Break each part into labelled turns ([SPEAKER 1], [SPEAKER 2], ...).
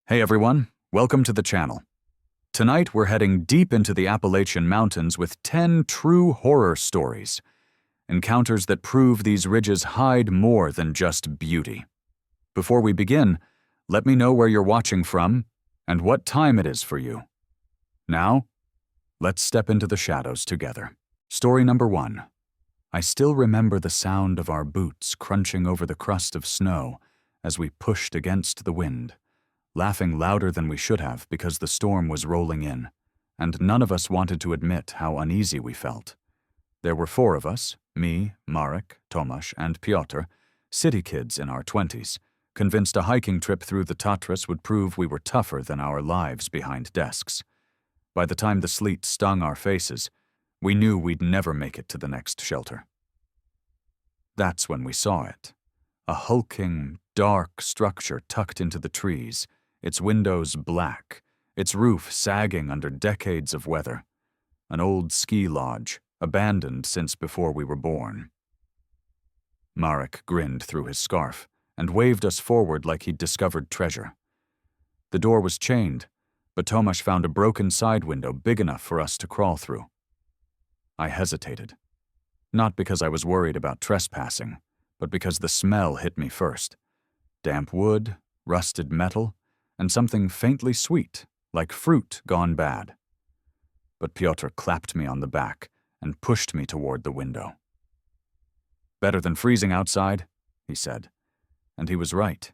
[SPEAKER 1] Hey everyone, welcome to the channel. Tonight we're heading deep into the Appalachian Mountains with 10 true horror stories. Encounters that prove these ridges hide more than just beauty. Before we begin, let me know where you're watching from and what time it is for you. Now, let's step into the shadows together. Story number 1. I still remember the sound of our boots crunching over the crust of snow as we pushed against the wind, laughing louder than we should have because the storm was rolling in, and none of us wanted to admit how uneasy we felt. There were 4 of us, me, Marek, Tomasz, and Piotr, city kids in our 20s, convinced a hiking trip through the Tatras would prove we were tougher than our lives behind desks. By the time the sleet stung our faces, we knew we'd never make it to the next shelter. That's when we saw it. A hulking, dark structure tucked into the trees, its windows black, its roof sagging under decades of weather. An old ski lodge, abandoned since before we were born. Marek grinned through his scarf and waved us forward like he'd discovered treasure. The door was chained, but Tomasz found a broken side window big enough for us to crawl through. I hesitated, not because I was worried about trespassing, but because the smell hit me first. Damp wood, rusted metal, and something faintly sweet, like fruit gone bad. But Piotr clapped me on the back and pushed me toward the window. "Better than freezing outside," he said, and he was right.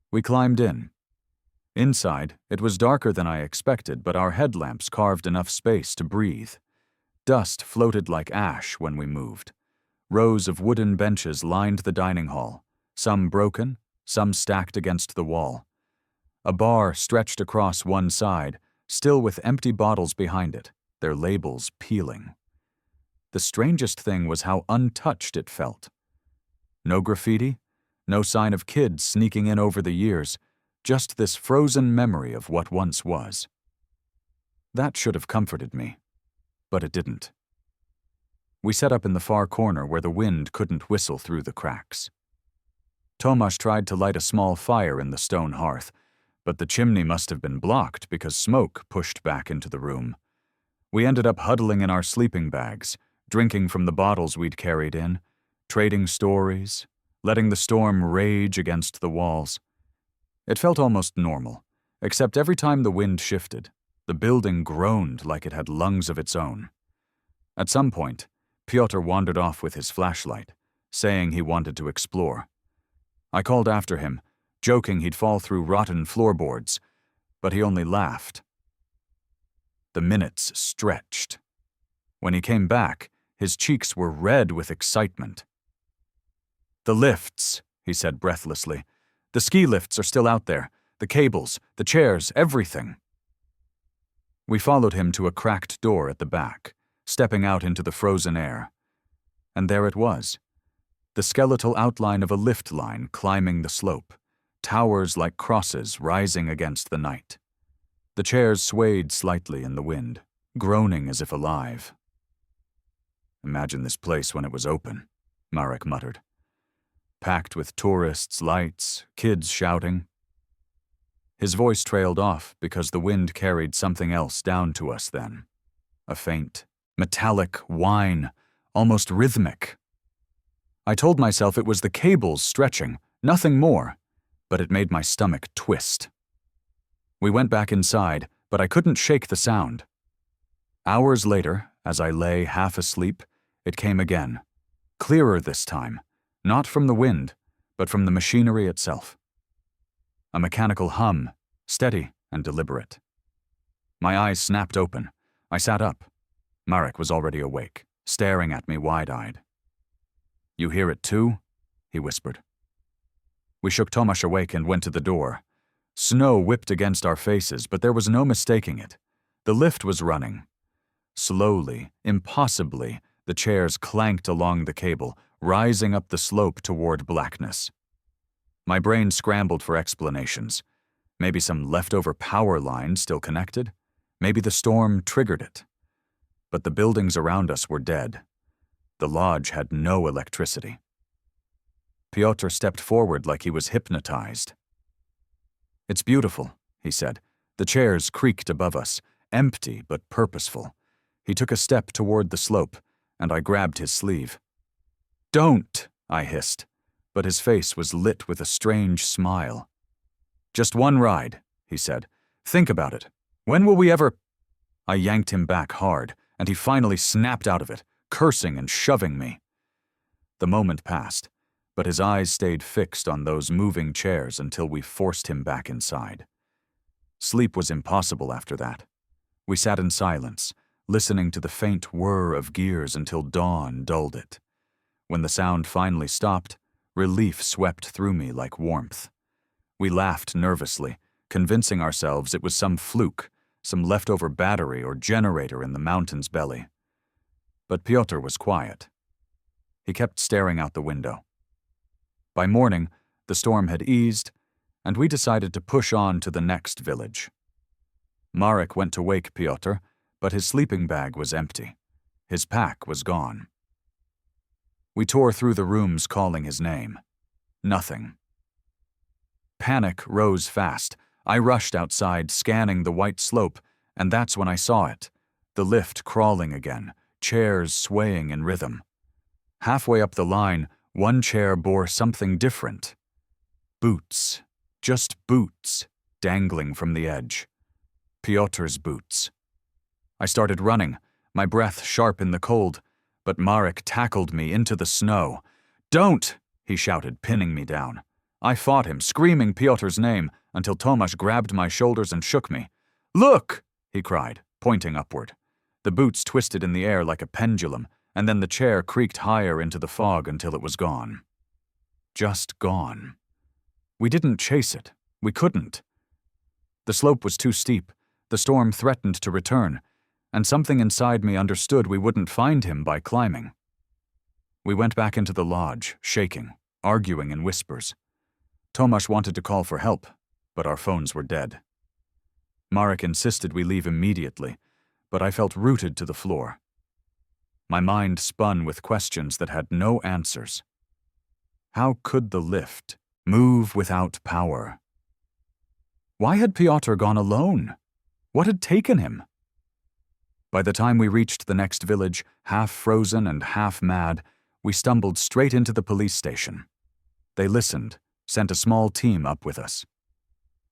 [SPEAKER 1] We climbed in. Inside, it was darker than I expected, but our headlamps carved enough space to breathe. Dust floated like ash when we moved. Rows of wooden benches lined the dining hall, some broken, some stacked against the wall. A bar stretched across one side, still with empty bottles behind it, their labels peeling. The strangest thing was how untouched it felt. No graffiti, no sign of kids sneaking in over the years, just this frozen memory of what once was. That should have comforted me, but it didn't. We set up in the far corner where the wind couldn't whistle through the cracks. Tomasz tried to light a small fire in the stone hearth, but the chimney must have been blocked because smoke pushed back into the room. We ended up huddling in our sleeping bags, drinking from the bottles we'd carried in, trading stories, letting the storm rage against the walls. It felt almost normal, except every time the wind shifted, the building groaned like it had lungs of its own. At some point, Piotr wandered off with his flashlight, saying he wanted to explore. I called after him, joking he'd fall through rotten floorboards, but he only laughed. The minutes stretched. When he came back, his cheeks were red with excitement. "The lifts," he said breathlessly. "The ski lifts are still out there. The cables, the chairs, everything." We followed him to a cracked door at the back, stepping out into the frozen air. And there it was, the skeletal outline of a lift line climbing the slope, towers like crosses rising against the night. The chairs swayed slightly in the wind, groaning as if alive. "Imagine this place when it was open," Marek muttered. "Packed with tourists, lights, kids shouting." His voice trailed off because the wind carried something else down to us then. A faint, metallic whine, almost rhythmic. I told myself it was the cables stretching, nothing more, but it made my stomach twist. We went back inside, but I couldn't shake the sound. Hours later, as I lay half asleep, it came again, clearer this time, not from the wind, but from the machinery itself. A mechanical hum, steady and deliberate. My eyes snapped open. I sat up. Marek was already awake, staring at me wide-eyed. "You hear it too?" he whispered. We shook Tomasz awake and went to the door. Snow whipped against our faces, but there was no mistaking it. The lift was running. Slowly, impossibly, the chairs clanked along the cable, rising up the slope toward blackness. My brain scrambled for explanations. Maybe some leftover power line still connected. Maybe the storm triggered it. But the buildings around us were dead. The lodge had no electricity. Piotr stepped forward like he was hypnotized. "It's beautiful," he said. The chairs creaked above us, empty but purposeful. He took a step toward the slope, and I grabbed his sleeve. "Don't," I hissed, but his face was lit with a strange smile. "Just one ride," he said. "Think about it. When will we ever—" I yanked him back hard, and he finally snapped out of it, cursing and shoving me. The moment passed, but his eyes stayed fixed on those moving chairs until we forced him back inside. Sleep was impossible after that. We sat in silence, listening to the faint whir of gears until dawn dulled it. When the sound finally stopped, relief swept through me like warmth. We laughed nervously, convincing ourselves it was some fluke, some leftover battery or generator in the mountain's belly. But Pyotr was quiet. He kept staring out the window. By morning, the storm had eased, and we decided to push on to the next village. Marek went to wake Pyotr, but his sleeping bag was empty. His pack was gone. We tore through the rooms calling his name. Nothing. Panic rose fast. I rushed outside, scanning the white slope, and that's when I saw it. The lift crawling again, chairs swaying in rhythm. Halfway up the line, one chair bore something different. Boots. Just boots, dangling from the edge. Pyotr's boots. I started running, my breath sharp in the cold, but Marek tackled me into the snow. "Don't!" he shouted, pinning me down. I fought him, screaming Pyotr's name, until Tomasz grabbed my shoulders and shook me. "Look!" he cried, pointing upward. The boots twisted in the air like a pendulum, and then the chair creaked higher into the fog until it was gone. Just gone. We didn't chase it. We couldn't. The slope was too steep. The storm threatened to return, and something inside me understood we wouldn't find him by climbing. We went back into the lodge, shaking, arguing in whispers. Tomasz wanted to call for help, but our phones were dead. Marek insisted we leave immediately, but I felt rooted to the floor. My mind spun with questions that had no answers. How could the lift move without power? Why had Pyotr gone alone? What had taken him? By the time we reached the next village, half frozen and half mad, we stumbled straight into the police station. They listened, sent a small team up with us.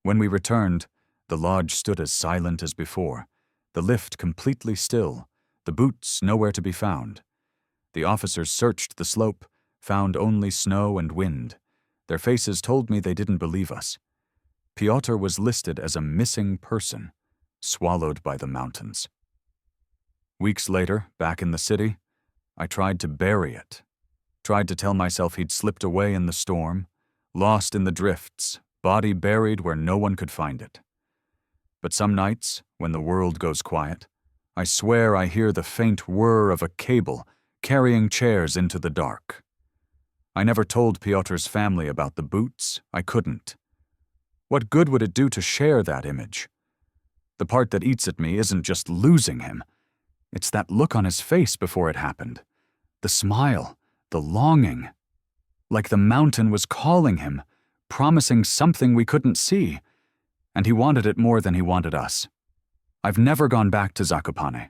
[SPEAKER 1] When we returned, the lodge stood as silent as before, the lift completely still, the boots nowhere to be found. The officers searched the slope, found only snow and wind. Their faces told me they didn't believe us. Pyotr was listed as a missing person, swallowed by the mountains. Weeks later, back in the city, I tried to bury it. Tried to tell myself he'd slipped away in the storm, lost in the drifts, body buried where no one could find it. But some nights, when the world goes quiet, I swear I hear the faint whir of a cable carrying chairs into the dark. I never told Pyotr's family about the boots. I couldn't. What good would it do to share that image? The part that eats at me isn't just losing him. It's that look on his face before it happened. The smile, the longing. Like the mountain was calling him, promising something we couldn't see. And he wanted it more than he wanted us. I've never gone back to Zakopane.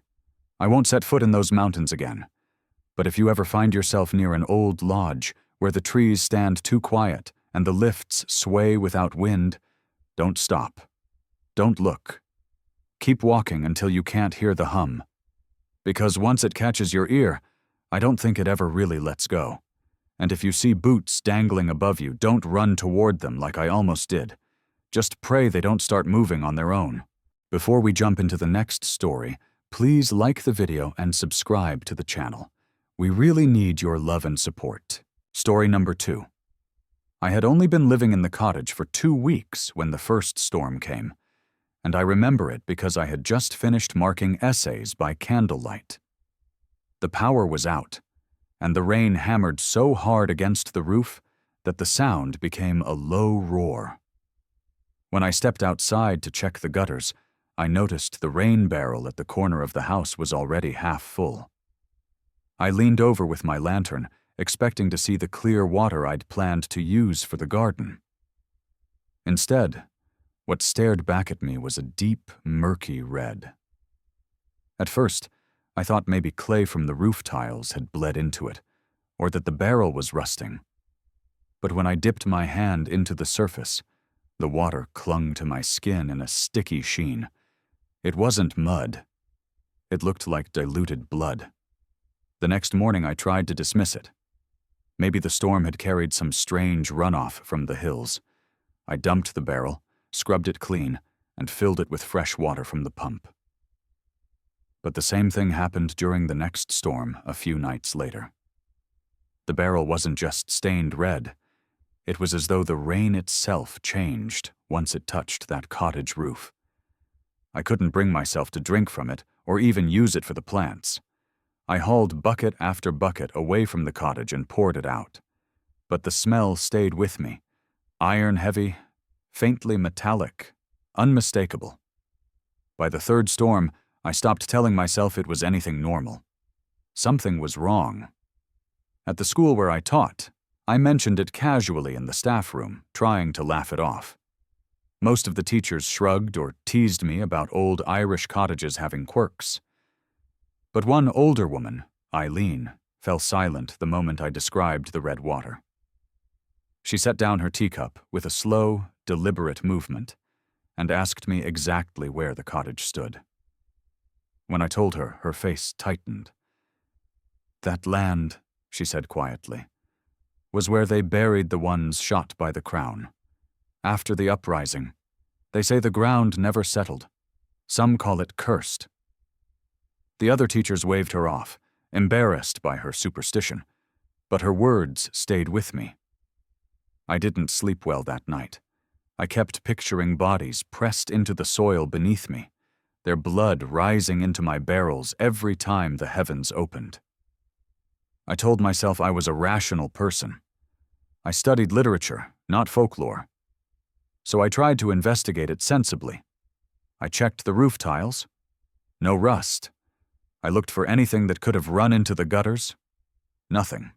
[SPEAKER 1] I won't set foot in those mountains again. But if you ever find yourself near an old lodge where the trees stand too quiet and the lifts sway without wind, don't stop. Don't look. Keep walking until you can't hear the hum. Because once it catches your ear, I don't think it ever really lets go. And if you see boots dangling above you, don't run toward them like I almost did. Just pray they don't start moving on their own. Before we jump into the next story, please like the video and subscribe to the channel. We really need your love and support. Story number 2. I had only been living in the cottage for 2 weeks when the first storm came, and I remember it because I had just finished marking essays by candlelight. The power was out, and the rain hammered so hard against the roof that the sound became a low roar. When I stepped outside to check the gutters, I noticed the rain barrel at the corner of the house was already half full. I leaned over with my lantern, expecting to see the clear water I'd planned to use for the garden. Instead, What stared back at me was a deep, murky red. At first, I thought maybe clay from the roof tiles had bled into it, or that the barrel was rusting. But when I dipped my hand into the surface, the water clung to my skin in a sticky sheen. It wasn't mud. It looked like diluted blood. The next morning I tried to dismiss it. Maybe the storm had carried some strange runoff from the hills. I dumped the barrel, scrubbed it clean, and filled it with fresh water from the pump. But the same thing happened during the next storm a few nights later. The barrel wasn't just stained red. It was as though the rain itself changed once it touched that cottage roof. I couldn't bring myself to drink from it or even use it for the plants. I hauled bucket after bucket away from the cottage and poured it out. But the smell stayed with me, iron-heavy, faintly metallic, unmistakable. By the third storm, I stopped telling myself it was anything normal. Something was wrong. At the school where I taught, I mentioned it casually in the staff room, trying to laugh it off. Most of the teachers shrugged or teased me about old Irish cottages having quirks. But one older woman, Eileen, fell silent the moment I described the red water. She set down her teacup with a slow, deliberate movement and asked me exactly where the cottage stood. When I told her, her face tightened. "That land," she said quietly, "was where they buried the ones shot by the crown. After the uprising, they say the ground never settled. Some call it cursed." The other teachers waved her off, embarrassed by her superstition, but her words stayed with me. I didn't sleep well that night. I kept picturing bodies pressed into the soil beneath me, their blood rising into my barrels every time the heavens opened. I told myself I was a rational person. I studied literature, not folklore. So I tried to investigate it sensibly. I checked the roof tiles. No rust. I looked for anything that could have run into the gutters. Nothing.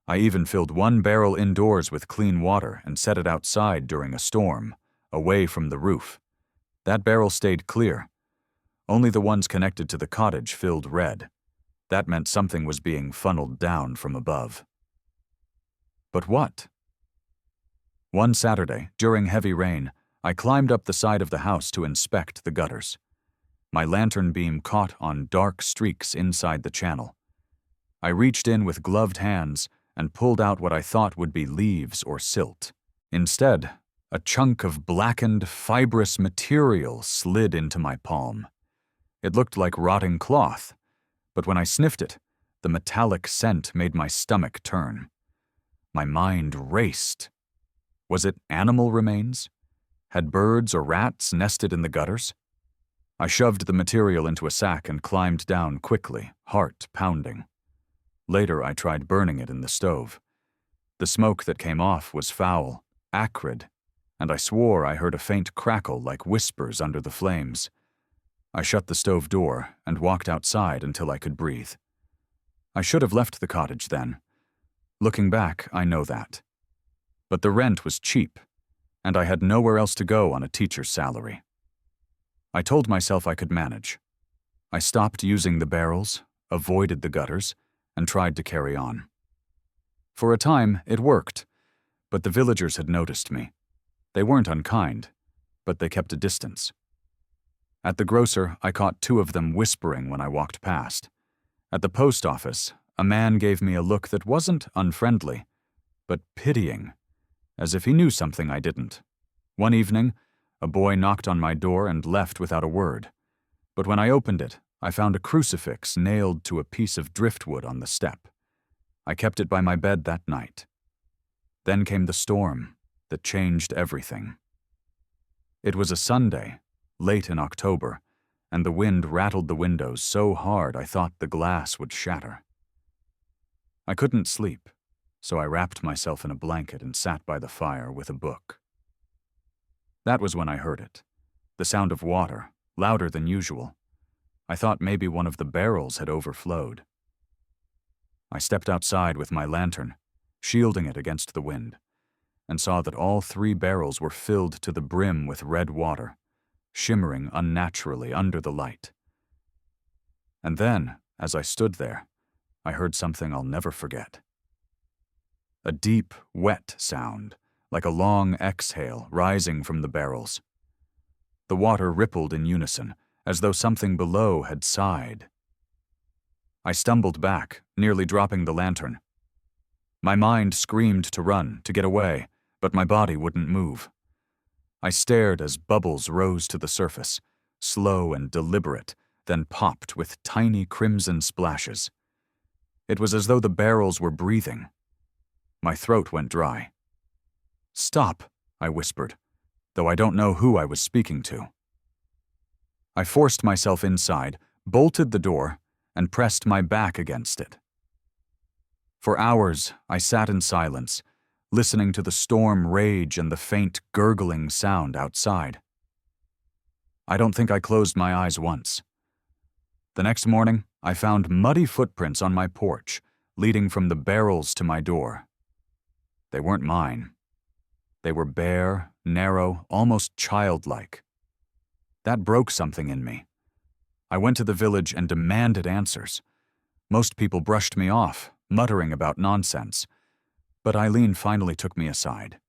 [SPEAKER 1] I even filled one barrel indoors with clean water and set it outside during a storm, away from the roof. That barrel stayed clear. Only the ones connected to the cottage filled red. That meant something was being funneled down from above. But what? One Saturday, during heavy rain, I climbed up the side of the house to inspect the gutters. My lantern beam caught on dark streaks inside the channel. I reached in with gloved hands and pulled out what I thought would be leaves or silt. Instead, a chunk of blackened, fibrous material slid into my palm. It looked like rotting cloth, but when I sniffed it, the metallic scent made my stomach turn. My mind raced. Was it animal remains? Had birds or rats nested in the gutters? I shoved the material into a sack and climbed down quickly, heart pounding. Later, I tried burning it in the stove. The smoke that came off was foul, acrid, and I swore I heard a faint crackle like whispers under the flames. I shut the stove door and walked outside until I could breathe. I should have left the cottage then. Looking back, I know that. But the rent was cheap, and I had nowhere else to go on a teacher's salary. I told myself I could manage. I stopped using the barrels, avoided the gutters, and tried to carry on. For a time, it worked, but the villagers had noticed me. They weren't unkind, but they kept a distance. At the grocer, I caught two of them whispering when I walked past. At the post office, a man gave me a look that wasn't unfriendly, but pitying, as if he knew something I didn't. One evening, a boy knocked on my door and left without a word. But when I opened it, I found a crucifix nailed to a piece of driftwood on the step. I kept it by my bed that night. Then came the storm that changed everything. It was a Sunday, late in October, and the wind rattled the windows so hard I thought the glass would shatter. I couldn't sleep, so I wrapped myself in a blanket and sat by the fire with a book. That was when I heard it, the sound of water, louder than usual. I thought maybe one of the barrels had overflowed. I stepped outside with my lantern, shielding it against the wind, and saw that all 3 barrels were filled to the brim with red water, shimmering unnaturally under the light. And then, as I stood there, I heard something I'll never forget. A deep, wet sound, like a long exhale rising from the barrels. The water rippled in unison, as though something below had sighed. I stumbled back, nearly dropping the lantern. My mind screamed to run, to get away, but my body wouldn't move. I stared as bubbles rose to the surface, slow and deliberate, then popped with tiny crimson splashes. It was as though the barrels were breathing. My throat went dry. "Stop," I whispered, though I don't know who I was speaking to. I forced myself inside, bolted the door, and pressed my back against it. For hours, I sat in silence, listening to the storm rage and the faint gurgling sound outside. I don't think I closed my eyes once. The next morning, I found muddy footprints on my porch, leading from the barrels to my door. They weren't mine. They were bare, narrow, almost childlike. That broke something in me. I went to the village and demanded answers. Most people brushed me off, muttering about nonsense. But Eileen finally took me aside.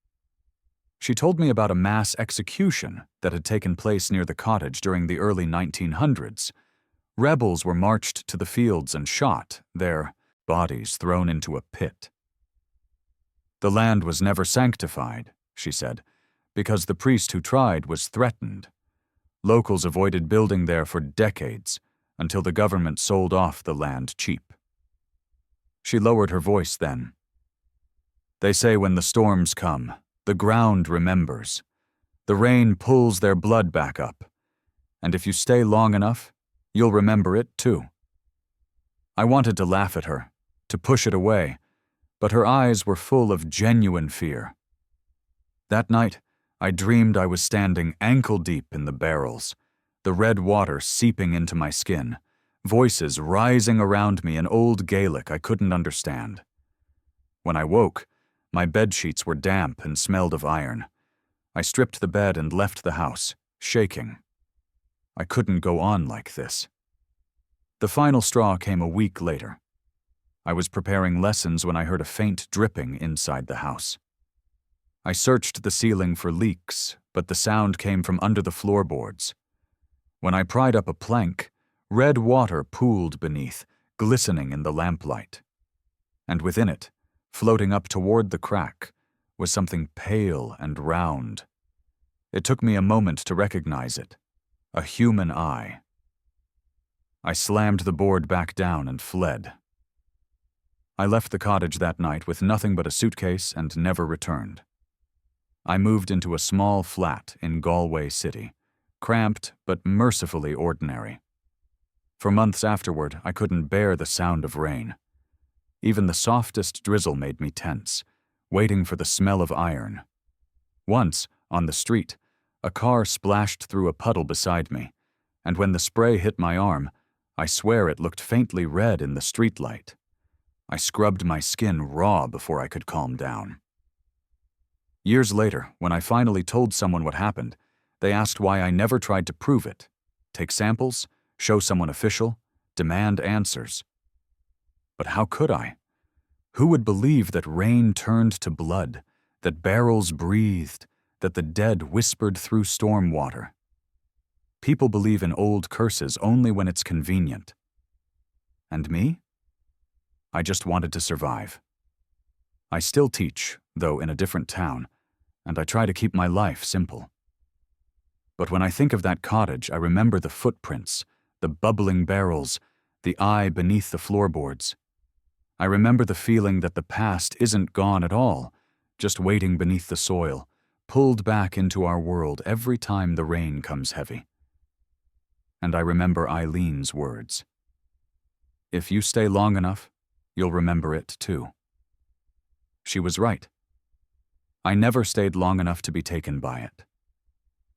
[SPEAKER 1] She told me about a mass execution that had taken place near the cottage during the early 1900s. Rebels were marched to the fields and shot, their bodies thrown into a pit. The land was never sanctified, she said, because the priest who tried was threatened. Locals avoided building there for decades, until the government sold off the land cheap. She lowered her voice then. They say when the storms come, the ground remembers. The rain pulls their blood back up. And if you stay long enough, you'll remember it too. I wanted to laugh at her, to push it away, but her eyes were full of genuine fear. That night, I dreamed I was standing ankle-deep in the barrels, the red water seeping into my skin, voices rising around me in old Gaelic I couldn't understand. When I woke, my bedsheets were damp and smelled of iron. I stripped the bed and left the house, shaking. I couldn't go on like this. The final straw came a week later. I was preparing lessons when I heard a faint dripping inside the house. I searched the ceiling for leaks, but the sound came from under the floorboards. When I pried up a plank, red water pooled beneath, glistening in the lamplight. And within it, floating up toward the crack, was something pale and round. It took me a moment to recognize it. A human eye. I slammed the board back down and fled. I left the cottage that night with nothing but a suitcase and never returned. I moved into a small flat in Galway City, cramped but mercifully ordinary. For months afterward, I couldn't bear the sound of rain. Even the softest drizzle made me tense, waiting for the smell of iron. Once, on the street, a car splashed through a puddle beside me, and when the spray hit my arm, I swear it looked faintly red in the streetlight. I scrubbed my skin raw before I could calm down. Years later, when I finally told someone what happened, they asked why I never tried to prove it, take samples, show someone official, demand answers. But how could I? Who would believe that rain turned to blood, that barrels breathed, that the dead whispered through storm water? People believe in old curses only when it's convenient. And me? I just wanted to survive. I still teach, though in a different town, and I try to keep my life simple. But when I think of that cottage, I remember the footprints, the bubbling barrels, the eye beneath the floorboards. I remember the feeling that the past isn't gone at all, just waiting beneath the soil, pulled back into our world every time the rain comes heavy. And I remember Eileen's words. If you stay long enough, you'll remember it too. She was right. I never stayed long enough to be taken by it.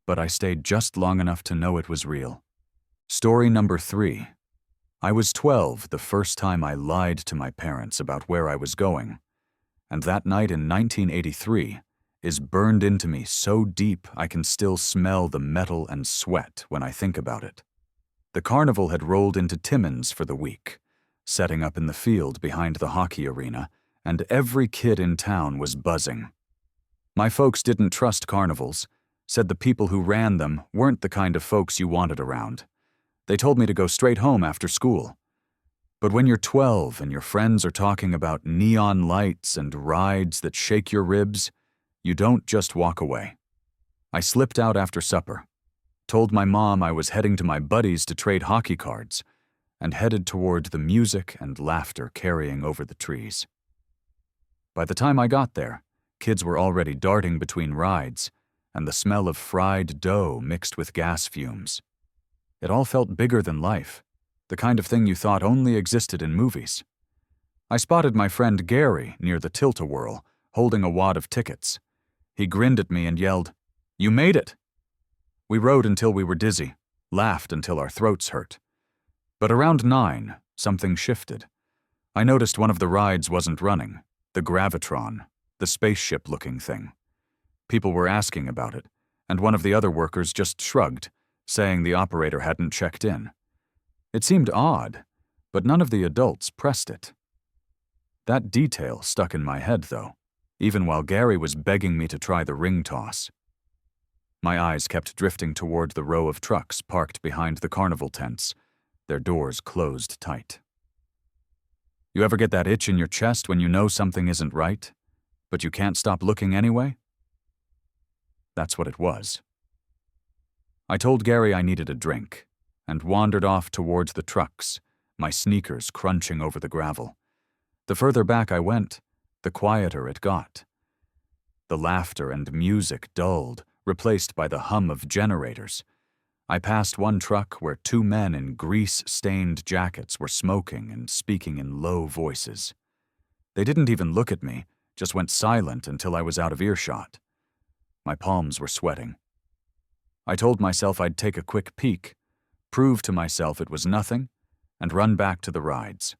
[SPEAKER 1] But I stayed just long enough to know it was real. Story number 3. I was 12 the first time I lied to my parents about where I was going, and that night in 1983, is burned into me so deep I can still smell the metal and sweat when I think about it. The carnival had rolled into Timmins for the week, setting up in the field behind the hockey arena, and every kid in town was buzzing. My folks didn't trust carnivals, said the people who ran them weren't the kind of folks you wanted around. They told me to go straight home after school. But when you're 12 and your friends are talking about neon lights and rides that shake your ribs, you don't just walk away. I slipped out after supper, told my mom I was heading to my buddies to trade hockey cards, and headed toward the music and laughter carrying over the trees. By the time I got there, kids were already darting between rides, and the smell of fried dough mixed with gas fumes. It all felt bigger than life, the kind of thing you thought only existed in movies. I spotted my friend Gary near the Tilt-A-Whirl, holding a wad of tickets. He grinned at me and yelled, "You made it!" We rode until we were dizzy, laughed until our throats hurt. But around 9, something shifted. I noticed one of the rides wasn't running, the Gravitron, the spaceship-looking thing. People were asking about it, and one of the other workers just shrugged, saying the operator hadn't checked in. It seemed odd, but none of the adults pressed it. That detail stuck in my head, though, even while Gary was begging me to try the ring toss. My eyes kept drifting toward the row of trucks parked behind the carnival tents, their doors closed tight. You ever get that itch in your chest when you know something isn't right, but you can't stop looking anyway? That's what it was. I told Gary I needed a drink, and wandered off towards the trucks, my sneakers crunching over the gravel. The further back I went, the quieter it got. The laughter and music dulled, replaced by the hum of generators. I passed one truck where 2 men in grease-stained jackets were smoking and speaking in low voices. They didn't even look at me, just went silent until I was out of earshot. My palms were sweating. I told myself I'd take a quick peek, prove to myself it was nothing, and run back to the rides.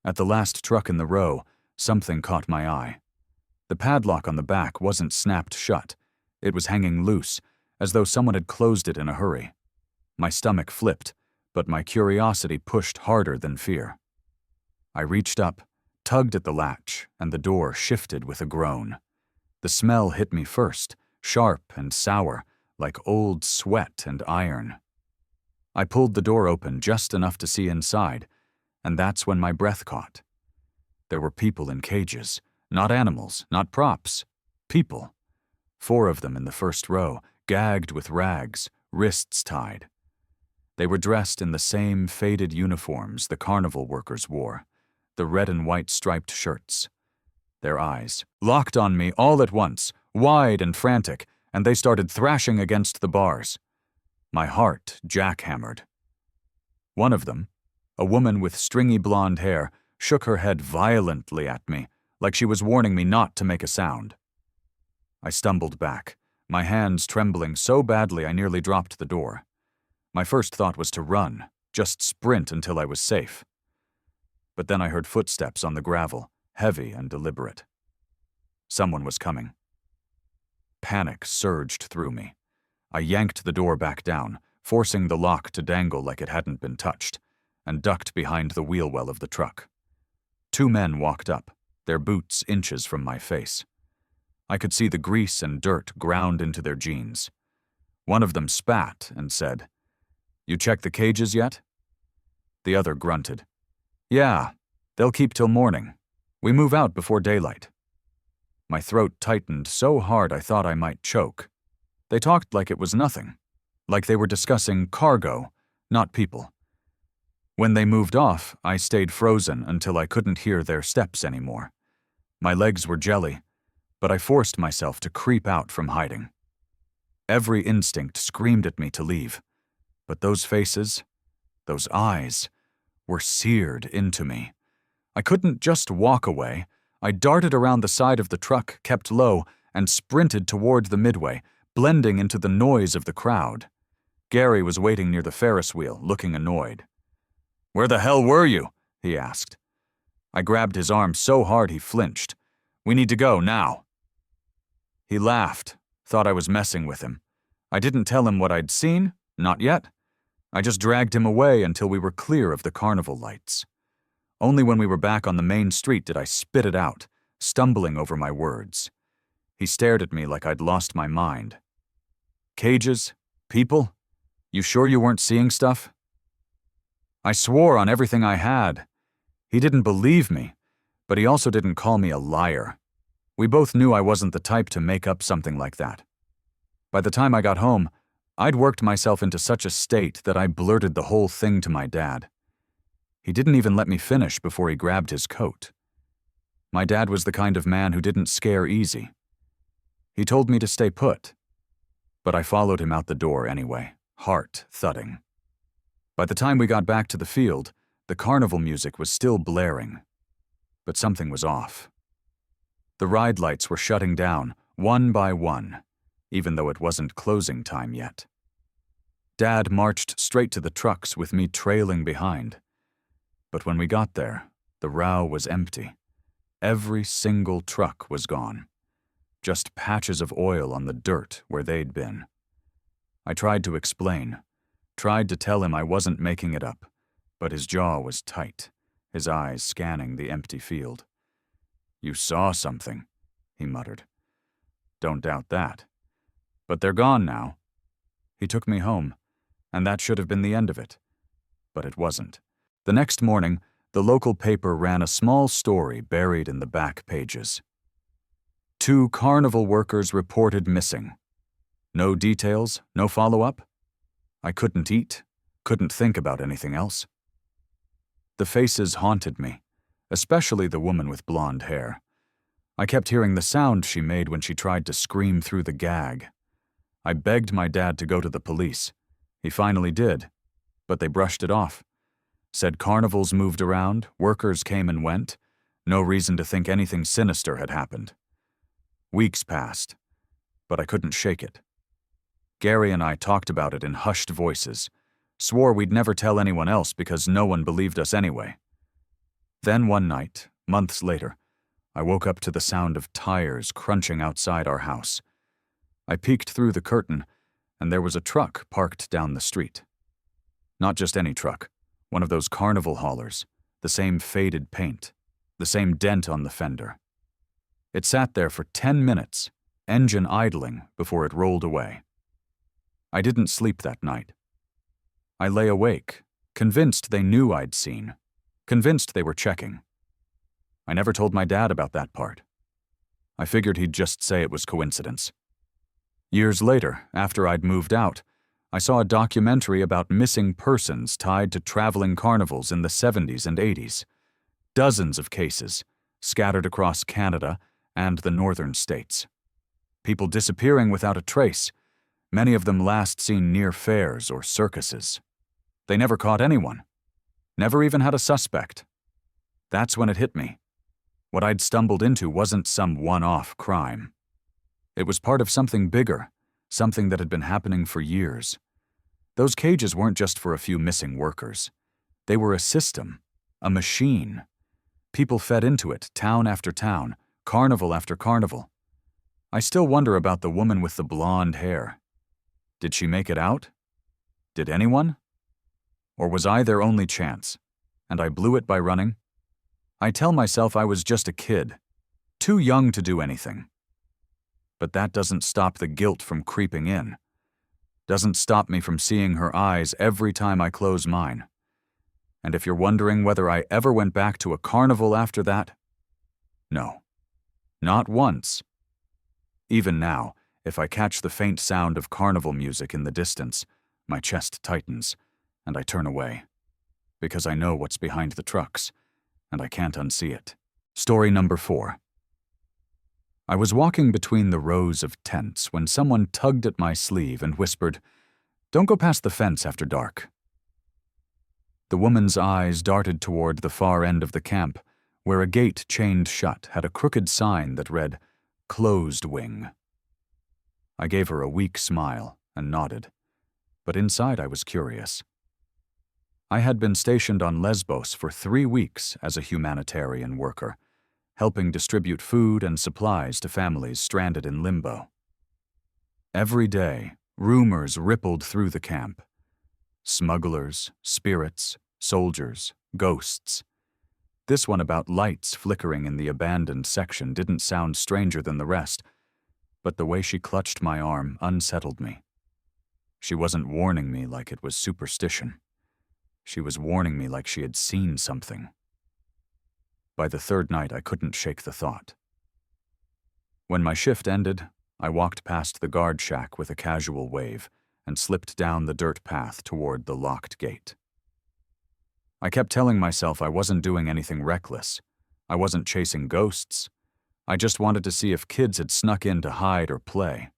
[SPEAKER 1] At the last truck in the row, something caught my eye. The padlock on the back wasn't snapped shut. It was hanging loose, as though someone had closed it in a hurry. My stomach flipped, but my curiosity pushed harder than fear. I reached up, tugged at the latch, and the door shifted with a groan. The smell hit me first, sharp and sour, like old sweat and iron. I pulled the door open just enough to see inside, and that's when my breath caught. There were people in cages, not animals, not props, people. 4 of them in the first row, gagged with rags, wrists tied. They were dressed in the same faded uniforms the carnival workers wore, the red and white striped shirts. Their eyes locked on me all at once, wide and frantic, and they started thrashing against the bars. My heart jackhammered. One of them, a woman with stringy blonde hair, shook her head violently at me, like she was warning me not to make a sound. I stumbled back, my hands trembling so badly I nearly dropped the door. My first thought was to run, just sprint until I was safe. But then I heard footsteps on the gravel, heavy and deliberate. Someone was coming. Panic surged through me. I yanked the door back down, forcing the lock to dangle like it hadn't been touched, and ducked behind the wheel well of the truck. 2 men walked up, their boots inches from my face. I could see the grease and dirt ground into their jeans. One of them spat and said, "You checked the cages yet?" The other grunted, "Yeah, they'll keep till morning. We move out before daylight." My throat tightened so hard I thought I might choke. They talked like it was nothing, like they were discussing cargo, not people. When they moved off, I stayed frozen until I couldn't hear their steps anymore. My legs were jelly, but I forced myself to creep out from hiding. Every instinct screamed at me to leave, but those faces, those eyes, were seared into me. I couldn't just walk away. I darted around the side of the truck, kept low, and sprinted toward the midway, blending into the noise of the crowd. Gary was waiting near the Ferris wheel, looking annoyed. "Where the hell were you?" he asked. I grabbed his arm so hard he flinched. "We need to go now." He laughed, thought I was messing with him. I didn't tell him what I'd seen, not yet. I just dragged him away until we were clear of the carnival lights. Only when we were back on the main street did I spit it out, stumbling over my words. He stared at me like I'd lost my mind. Cages? People? You sure you weren't seeing stuff? I swore on everything I had. He didn't believe me, but he also didn't call me a liar. We both knew I wasn't the type to make up something like that. By the time I got home, I'd worked myself into such a state that I blurted the whole thing to my dad. He didn't even let me finish before he grabbed his coat. My dad was the kind of man who didn't scare easy. He told me to stay put, but I followed him out the door anyway, heart thudding. By the time we got back to the field, the carnival music was still blaring, but something was off. The ride lights were shutting down, one by one, even though it wasn't closing time yet. Dad marched straight to the trucks with me trailing behind. But when we got there, the row was empty. Every single truck was gone. Just patches of oil on the dirt where they'd been. I tried to explain, tried to tell him I wasn't making it up, but his jaw was tight, his eyes scanning the empty field. "You saw something," he muttered. "Don't doubt that. But they're gone now." He took me home, and that should have been the end of it. But it wasn't. The next morning, the local paper ran a small story buried in the back pages. 2 carnival workers reported missing. No details, no follow-up. I couldn't eat, couldn't think about anything else. The faces haunted me, especially the woman with blonde hair. I kept hearing the sound she made when she tried to scream through the gag. I begged my dad to go to the police. He finally did, but they brushed it off. Said carnivals moved around, workers came and went. No reason to think anything sinister had happened. Weeks passed, but I couldn't shake it. Gary and I talked about it in hushed voices, swore we'd never tell anyone else because no one believed us anyway. Then one night, months later, I woke up to the sound of tires crunching outside our house. I peeked through the curtain, and there was a truck parked down the street. Not just any truck, one of those carnival haulers, the same faded paint, the same dent on the fender. It sat there for 10 minutes, engine idling, before it rolled away. I didn't sleep that night. I lay awake, convinced they knew I'd seen, convinced they were checking. I never told my dad about that part. I figured he'd just say it was coincidence. Years later, after I'd moved out, I saw a documentary about missing persons tied to traveling carnivals in the 70s and 80s. Dozens of cases, scattered across Canada and the northern states. People disappearing without a trace, many of them last seen near fairs or circuses. They never caught anyone, never even had a suspect. That's when it hit me. What I'd stumbled into wasn't some one-off crime. It was part of something bigger, something that had been happening for years. Those cages weren't just for a few missing workers. They were a system, a machine. People fed into it, town after town, carnival after carnival. I still wonder about the woman with the blonde hair. Did she make it out? Did anyone? Or was I their only chance, and I blew it by running? I tell myself I was just a kid, too young to do anything. But that doesn't stop the guilt from creeping in. Doesn't stop me from seeing her eyes every time I close mine. And if you're wondering whether I ever went back to a carnival after that, no, not once. Even now, if I catch the faint sound of carnival music in the distance, my chest tightens, and I turn away, because I know what's behind the trucks, and I can't unsee it. Story number 4. I was walking between the rows of tents when someone tugged at my sleeve and whispered, "Don't go past the fence after dark." The woman's eyes darted toward the far end of the camp, where a gate chained shut had a crooked sign that read, "Closed Wing." I gave her a weak smile and nodded, but inside I was curious. I had been stationed on Lesbos for 3 weeks as a humanitarian worker, helping distribute food and supplies to families stranded in limbo. Every day, rumors rippled through the camp. Smugglers, spirits, soldiers, ghosts. This one about lights flickering in the abandoned section didn't sound stranger than the rest, but the way she clutched my arm unsettled me. She wasn't warning me like it was superstition. She was warning me like she had seen something. By the third night, I couldn't shake the thought. When my shift ended, I walked past the guard shack with a casual wave and slipped down the dirt path toward the locked gate. I kept telling myself I wasn't doing anything reckless. I wasn't chasing ghosts. I just wanted to see if kids had snuck in to hide or play.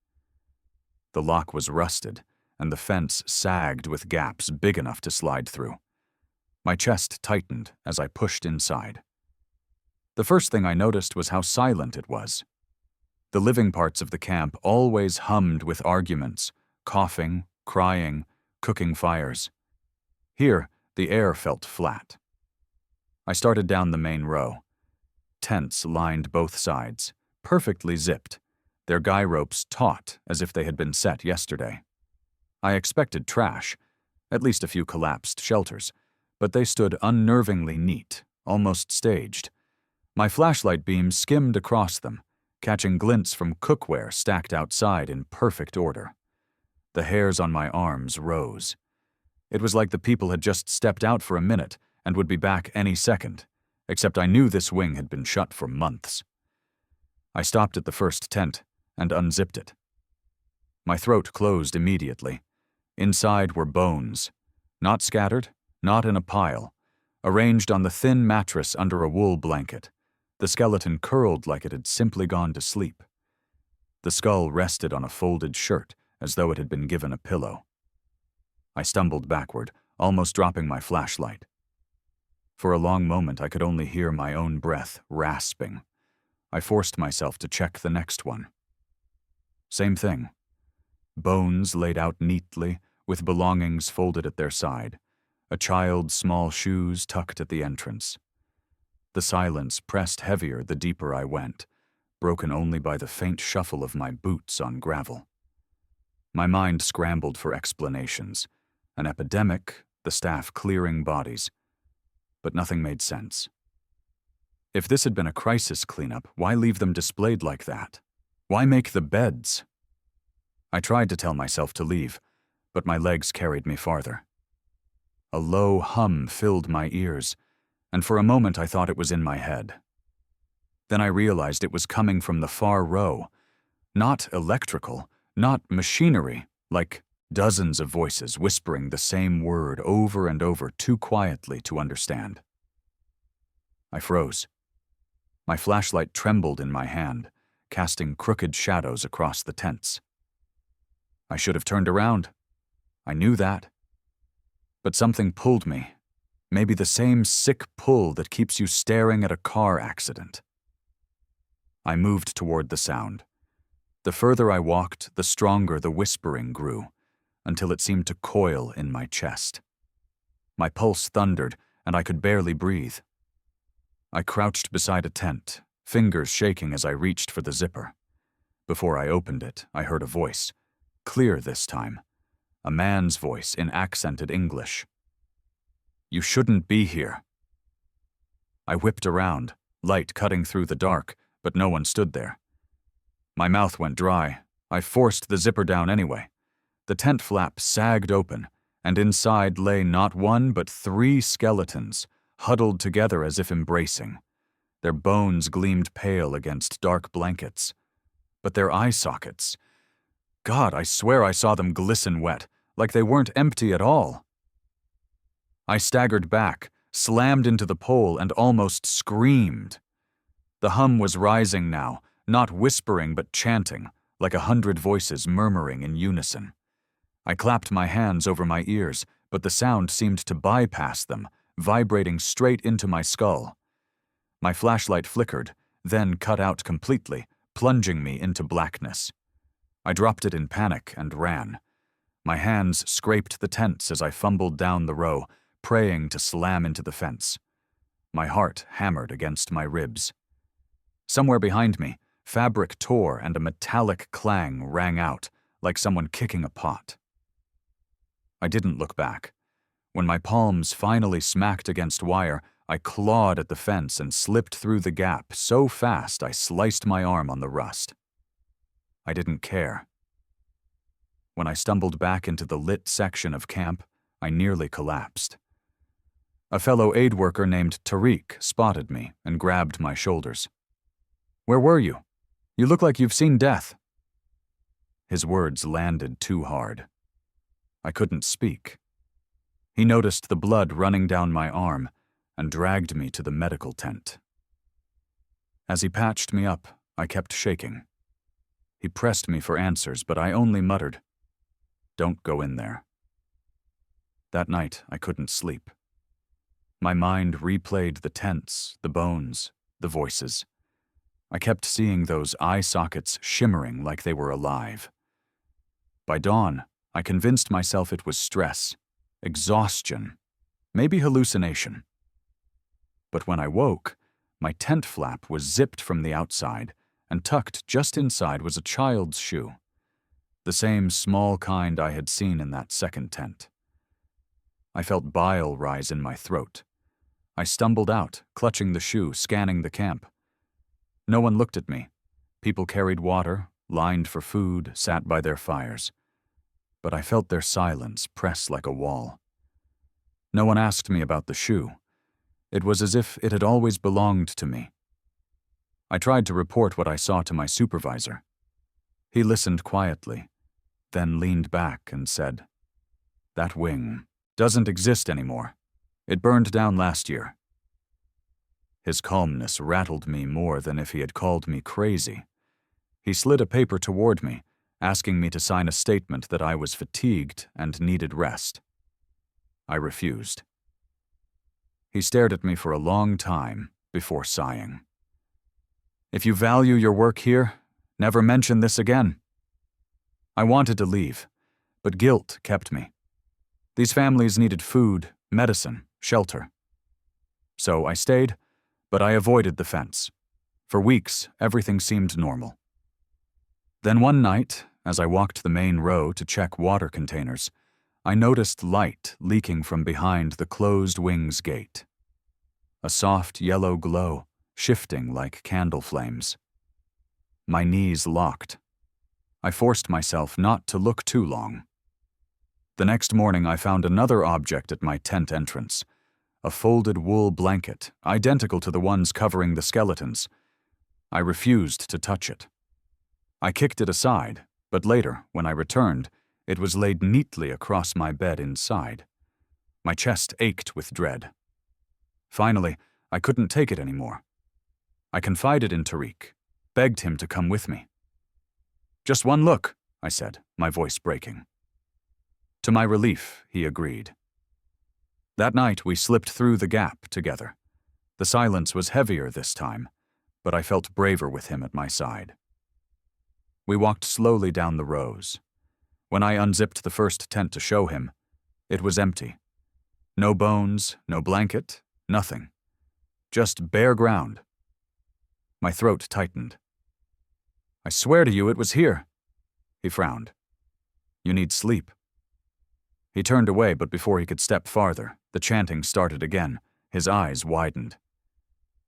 [SPEAKER 1] The lock was rusted, and the fence sagged with gaps big enough to slide through. My chest tightened as I pushed inside. The first thing I noticed was how silent it was. The living parts of the camp always hummed with arguments, coughing, crying, cooking fires. Here, the air felt flat. I started down the main row. Tents lined both sides, perfectly zipped, their guy ropes taut as if they had been set yesterday. I expected trash, at least a few collapsed shelters, but they stood unnervingly neat, almost staged. My flashlight beam skimmed across them, catching glints from cookware stacked outside in perfect order. The hairs on my arms rose. It was like the people had just stepped out for a minute and would be back any second, except I knew this wing had been shut for months. I stopped at the first tent and unzipped it. My throat closed immediately. Inside were bones, not scattered, not in a pile, arranged on the thin mattress under a wool blanket. The skeleton curled like it had simply gone to sleep. The skull rested on a folded shirt as though it had been given a pillow. I stumbled backward, almost dropping my flashlight. For a long moment, I could only hear my own breath rasping. I forced myself to check the next one. Same thing. Bones laid out neatly, with belongings folded at their side. A child's small shoes tucked at the entrance. The silence pressed heavier the deeper I went, broken only by the faint shuffle of my boots on gravel. My mind scrambled for explanations. An epidemic, the staff clearing bodies. But nothing made sense. If this had been a crisis cleanup, why leave them displayed like that? Why make the beds? I tried to tell myself to leave, but my legs carried me farther. A low hum filled my ears, and for a moment I thought it was in my head. Then I realized it was coming from the far row. Not electrical, not machinery, like dozens of voices whispering the same word over and over too quietly to understand. I froze. My flashlight trembled in my hand, casting crooked shadows across the tents. I should have turned around. I knew that. But something pulled me, maybe the same sick pull that keeps you staring at a car accident. I moved toward the sound. The further I walked, the stronger the whispering grew, until it seemed to coil in my chest. My pulse thundered, and I could barely breathe. I crouched beside a tent, fingers shaking as I reached for the zipper. Before I opened it, I heard a voice, clear this time, a man's voice in accented English. "You shouldn't be here." I whipped around, light cutting through the dark, but no one stood there. My mouth went dry. I forced the zipper down anyway. The tent flap sagged open, and inside lay not one but 3 skeletons, huddled together as if embracing. Their bones gleamed pale against dark blankets. But their eye sockets, God, I swear I saw them glisten wet, like they weren't empty at all. I staggered back, slammed into the pole, and almost screamed. The hum was rising now, not whispering but chanting, like 100 voices murmuring in unison. I clapped my hands over my ears, but the sound seemed to bypass them, vibrating straight into my skull. My flashlight flickered, then cut out completely, plunging me into blackness. I dropped it in panic and ran. My hands scraped the tents as I fumbled down the row, praying to slam into the fence. My heart hammered against my ribs. Somewhere behind me, fabric tore and a metallic clang rang out, like someone kicking a pot. I didn't look back. When my palms finally smacked against wire, I clawed at the fence and slipped through the gap so fast I sliced my arm on the rust. I didn't care. When I stumbled back into the lit section of camp, I nearly collapsed. A fellow aid worker named Tariq spotted me and grabbed my shoulders. "Where were you? You look like you've seen death." His words landed too hard. I couldn't speak. He noticed the blood running down my arm and dragged me to the medical tent. As he patched me up, I kept shaking. He pressed me for answers, but I only muttered, "Don't go in there." That night, I couldn't sleep. My mind replayed the tents, the bones, the voices. I kept seeing those eye sockets shimmering like they were alive. By dawn, I convinced myself it was stress, exhaustion, maybe hallucination. But when I woke, my tent flap was zipped from the outside, and tucked just inside was a child's shoe, the same small kind I had seen in that second tent. I felt bile rise in my throat. I stumbled out, clutching the shoe, scanning the camp. No one looked at me. People carried water, lined for food, sat by their fires. But I felt their silence press like a wall. No one asked me about the shoe. It was as if it had always belonged to me. I tried to report what I saw to my supervisor. He listened quietly, then leaned back and said, "That wing doesn't exist anymore. It burned down last year." His calmness rattled me more than if he had called me crazy. He slid a paper toward me, asking me to sign a statement that I was fatigued and needed rest. I refused. He stared at me for a long time before sighing. "If you value your work here, never mention this again." I wanted to leave, but guilt kept me. These families needed food, medicine, shelter. So I stayed, but I avoided the fence. For weeks, everything seemed normal. Then one night, as I walked the main row to check water containers, I noticed light leaking from behind the closed wings gate. A soft yellow glow, shifting like candle flames. My knees locked. I forced myself not to look too long. The next morning I found another object at my tent entrance, a folded wool blanket, identical to the ones covering the skeletons. I refused to touch it. I kicked it aside, but later, when I returned, it was laid neatly across my bed inside. My chest ached with dread. Finally, I couldn't take it anymore. I confided in Tariq, begged him to come with me. "Just one look," I said, my voice breaking. To my relief, he agreed. That night, we slipped through the gap together. The silence was heavier this time, but I felt braver with him at my side. We walked slowly down the rows. When I unzipped the first tent to show him, it was empty. No bones, no blanket, nothing. Just bare ground. My throat tightened. "I swear to you it was here." He frowned. "You need sleep." He turned away, but before he could step farther, the chanting started again. His eyes widened.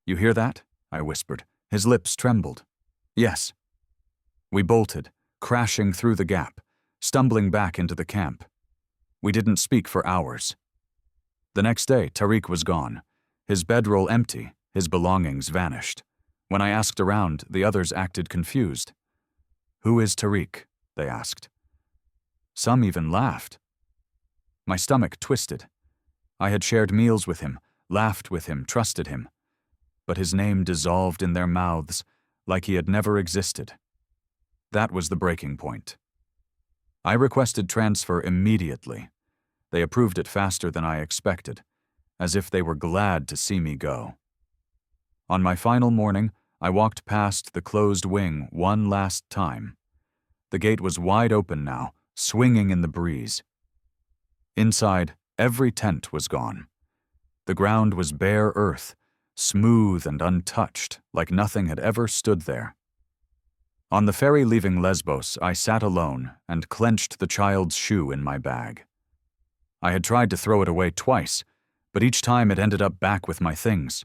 [SPEAKER 1] "You hear that?" I whispered. His lips trembled. "Yes." We bolted, crashing through the gap, stumbling back into the camp. We didn't speak for hours. The next day, Tariq was gone. His bedroll empty, his belongings vanished. When I asked around, the others acted confused. "Who is Tariq?" they asked. Some even laughed. My stomach twisted. I had shared meals with him, laughed with him, trusted him. But his name dissolved in their mouths like he had never existed. That was the breaking point. I requested transfer immediately. They approved it faster than I expected, as if they were glad to see me go. On my final morning, I walked past the closed wing one last time. The gate was wide open now, swinging in the breeze. Inside, every tent was gone. The ground was bare earth, smooth and untouched, like nothing had ever stood there. On the ferry leaving Lesbos, I sat alone and clenched the child's shoe in my bag. I had tried to throw it away twice, but each time it ended up back with my things.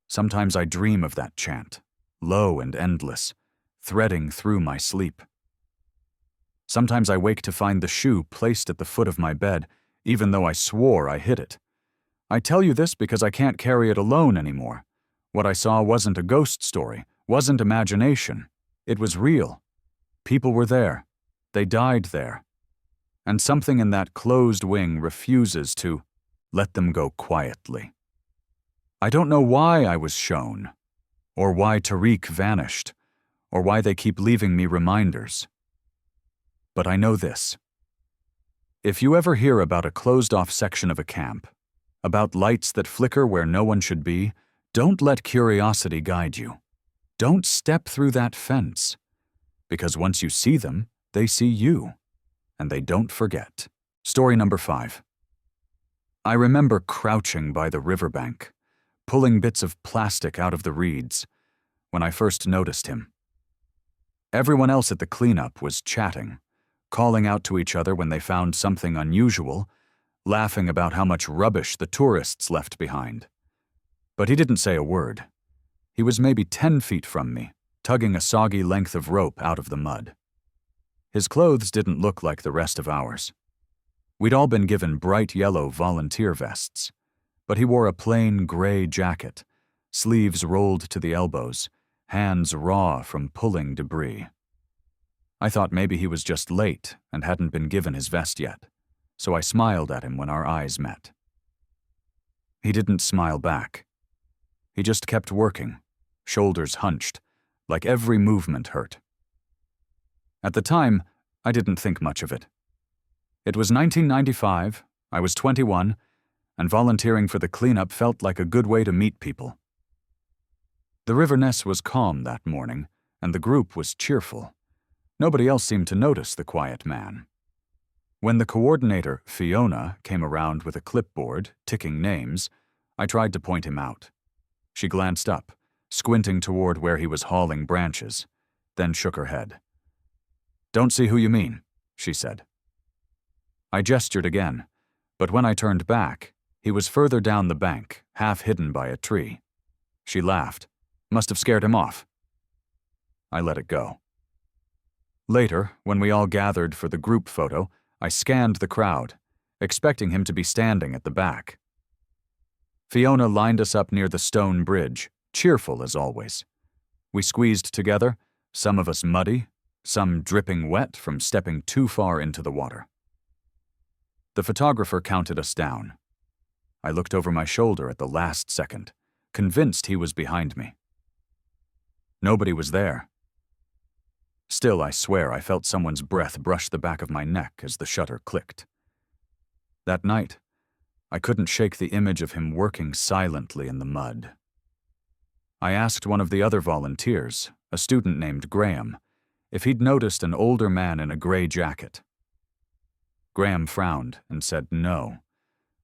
[SPEAKER 1] Sometimes I dream of that chant, low and endless, threading through my sleep. Sometimes I wake to find the shoe placed at the foot of my bed, even though I swore I hid it. I tell you this because I can't carry it alone anymore. What I saw wasn't a ghost story, wasn't imagination. It was real. People were there. They died there. And something in that closed wing refuses to let them go quietly. I don't know why I was shown, or why Tariq vanished, or why they keep leaving me reminders. But I know this. If you ever hear about a closed-off section of a camp, about lights that flicker where no one should be, don't let curiosity guide you. Don't step through that fence, because once you see them, they see you, and they don't forget. Story number 5. I remember crouching by the riverbank, pulling bits of plastic out of the reeds, when I first noticed him. Everyone else at the cleanup was chatting, calling out to each other when they found something unusual, laughing about how much rubbish the tourists left behind. But he didn't say a word. He was maybe 10 feet from me, tugging a soggy length of rope out of the mud. His clothes didn't look like the rest of ours. We'd all been given bright yellow volunteer vests, but he wore a plain gray jacket, sleeves rolled to the elbows, hands raw from pulling debris. I thought maybe he was just late and hadn't been given his vest yet, so I smiled at him when our eyes met. He didn't smile back. He just kept working, shoulders hunched, like every movement hurt. At the time, I didn't think much of it. It was 1995, I was 21, and volunteering for the cleanup felt like a good way to meet people. The River Ness was calm that morning, and the group was cheerful. Nobody else seemed to notice the quiet man. When the coordinator, Fiona, came around with a clipboard, ticking names, I tried to point him out. She glanced up, squinting toward where he was hauling branches, then shook her head. "Don't see who you mean," she said. I gestured again, but when I turned back, he was further down the bank, half hidden by a tree. She laughed. Must have scared him off. I let it go. Later, when we all gathered for the group photo, I scanned the crowd, expecting him to be standing at the back. Fiona lined us up near the stone bridge, cheerful as always. We squeezed together, some of us muddy, some dripping wet from stepping too far into the water. The photographer counted us down. I looked over my shoulder at the last second, convinced he was behind me. Nobody was there. Still, I swear I felt someone's breath brush the back of my neck as the shutter clicked. That night, I couldn't shake the image of him working silently in the mud. I asked one of the other volunteers, a student named Graham, if he'd noticed an older man in a gray jacket. Graham frowned and said no.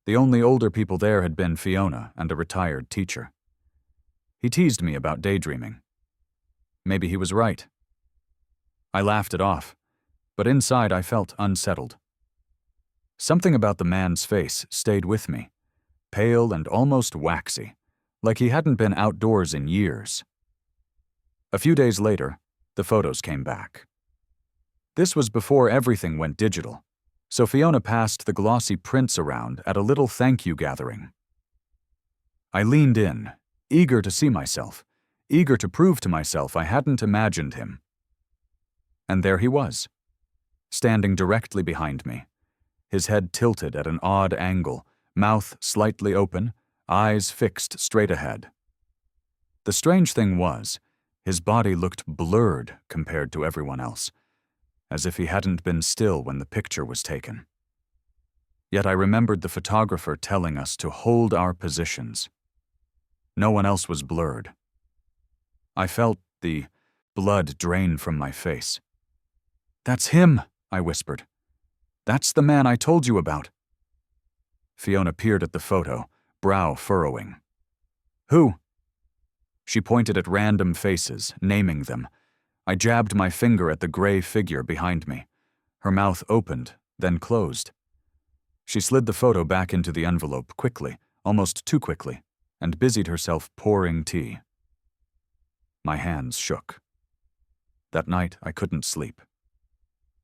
[SPEAKER 1] The only older people there had been Fiona and a retired teacher. He teased me about daydreaming. Maybe he was right. I laughed it off, but inside I felt unsettled. Something about the man's face stayed with me, pale and almost waxy, like he hadn't been outdoors in years. A few days later, the photos came back. This was before everything went digital, so Fiona passed the glossy prints around at a little thank you gathering. I leaned in, eager to see myself, eager to prove to myself I hadn't imagined him. And there he was, standing directly behind me, his head tilted at an odd angle, mouth slightly open, eyes fixed straight ahead. The strange thing was, his body looked blurred compared to everyone else, as if he hadn't been still when the picture was taken. Yet I remembered the photographer telling us to hold our positions. No one else was blurred. I felt the blood drain from my face. "That's him," I whispered. "That's the man I told you about." Fiona peered at the photo, brow furrowing. Who? She pointed at random faces, naming them. I jabbed my finger at the gray figure behind me. Her mouth opened, then closed. She slid the photo back into the envelope quickly, almost too quickly, and busied herself pouring tea. My hands shook. That night, I couldn't sleep.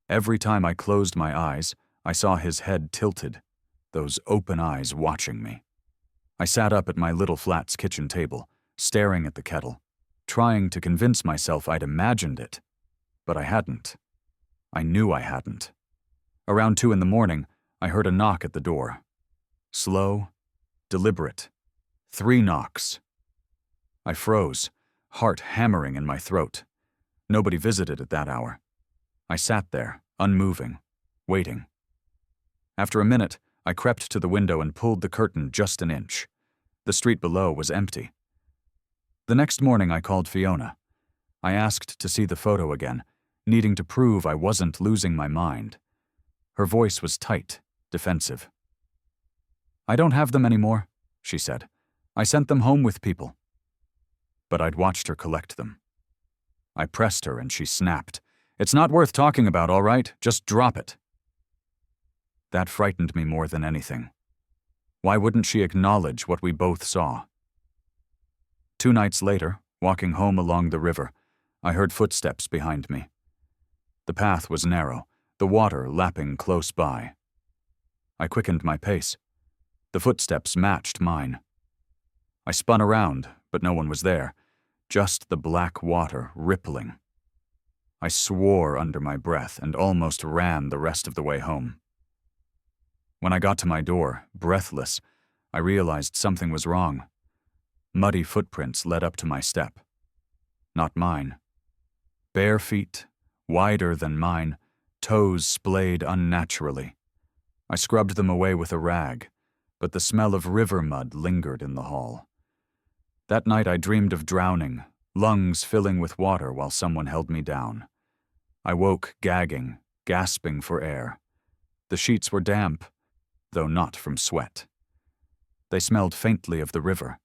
[SPEAKER 1] Every time I closed my eyes, I saw his head tilted, those open eyes watching me. I sat up at my little flat's kitchen table, staring at the kettle, trying to convince myself I'd imagined it, but I hadn't. I knew I hadn't. Around 2 a.m, I heard a knock at the door. Slow, deliberate. 3 knocks. I froze, heart hammering in my throat. Nobody visited at that hour. I sat there, unmoving, waiting. After a minute, I crept to the window and pulled the curtain just an inch. The street below was empty. The next morning, I called Fiona. I asked to see the photo again, needing to prove I wasn't losing my mind. Her voice was tight, defensive. "I don't have them anymore," she said. "I sent them home with people." But I'd watched her collect them. I pressed her and she snapped. "It's not worth talking about, all right? Just drop it." That frightened me more than anything. Why wouldn't she acknowledge what we both saw? 2 nights later, walking home along the river, I heard footsteps behind me. The path was narrow, the water lapping close by. I quickened my pace. The footsteps matched mine. I spun around, but no one was there, just the black water rippling. I swore under my breath and almost ran the rest of the way home. When I got to my door, breathless, I realized something was wrong. Muddy footprints led up to my step. Not mine. Bare feet, wider than mine, toes splayed unnaturally. I scrubbed them away with a rag, but the smell of river mud lingered in the hall. That night I dreamed of drowning, lungs filling with water while someone held me down. I woke gagging, gasping for air. The sheets were damp, though not from sweat. They smelled faintly of the river.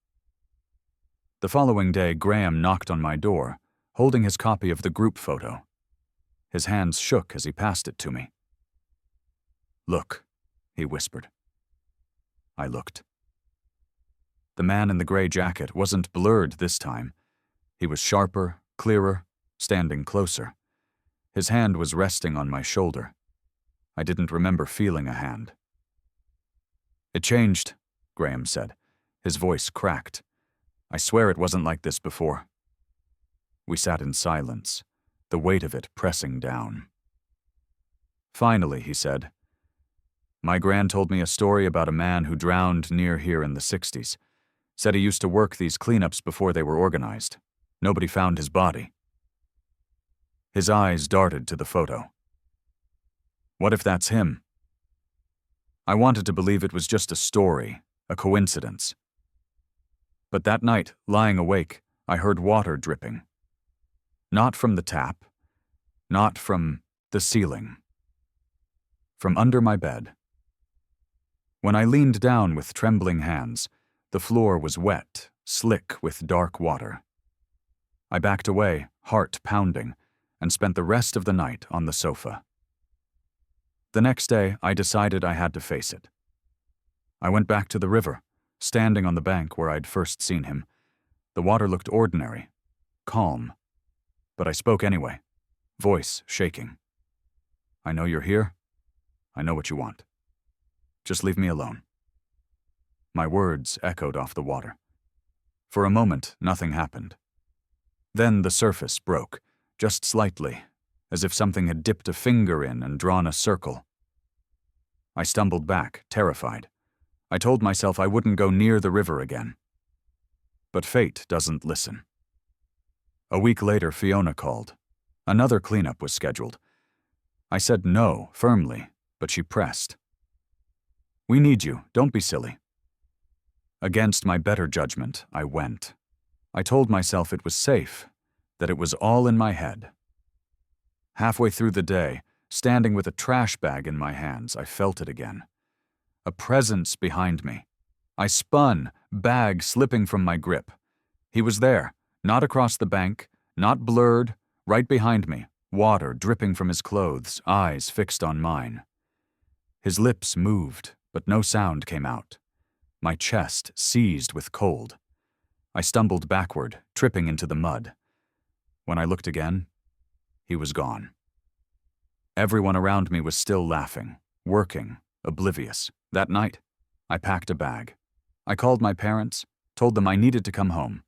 [SPEAKER 1] The following day, Graham knocked on my door, holding his copy of the group photo. His hands shook as he passed it to me. "Look," he whispered. I looked. The man in the gray jacket wasn't blurred this time. He was sharper, clearer, standing closer. His hand was resting on my shoulder. I didn't remember feeling a hand. "It changed," Graham said. His voice cracked. "I swear it wasn't like this before." We sat in silence, the weight of it pressing down. Finally, he said, "My gran told me a story about a man who drowned near here in the 60s. Said he used to work these cleanups before they were organized. Nobody found his body." His eyes darted to the photo. "What if that's him?" I wanted to believe it was just a story, a coincidence. But that night, lying awake, I heard water dripping. Not from the tap, not from the ceiling. From under my bed. When I leaned down with trembling hands, the floor was wet, slick with dark water. I backed away, heart pounding, and spent the rest of the night on the sofa. The next day, I decided I had to face it. I went back to the river, standing on the bank where I'd first seen him. The water looked ordinary, calm. But I spoke anyway, voice shaking. "I know you're here. I know what you want. Just leave me alone." My words echoed off the water. For a moment, nothing happened. Then the surface broke, just slightly, as if something had dipped a finger in and drawn a circle. I stumbled back, terrified. I told myself I wouldn't go near the river again. But fate doesn't listen. A week later, Fiona called. Another cleanup was scheduled. I said no, firmly, but she pressed. "We need you, don't be silly." Against my better judgment, I went. I told myself it was safe, that it was all in my head. Halfway through the day, standing with a trash bag in my hands, I felt it again. A presence behind me, I spun, bag slipping from my grip. He was there, not across the bank, not blurred, right behind me, water dripping from his clothes, eyes fixed on mine. His lips moved, but no sound came out. My chest seized with cold. I stumbled backward, tripping into the mud. When I looked again, he was gone. Everyone around me was still laughing, working, oblivious. That night, I packed a bag. I called my parents, told them I needed to come home.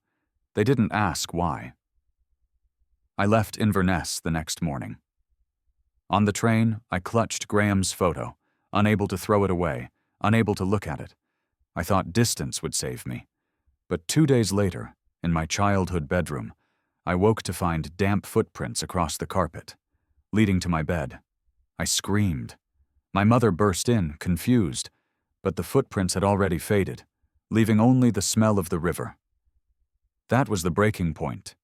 [SPEAKER 1] They didn't ask why. I left Inverness the next morning. On the train, I clutched Graham's photo, unable to throw it away, unable to look at it. I thought distance would save me. But 2 days later, in my childhood bedroom, I woke to find damp footprints across the carpet, leading to my bed. I screamed. My mother burst in, confused, but the footprints had already faded, leaving only the smell of the river. That was the breaking point.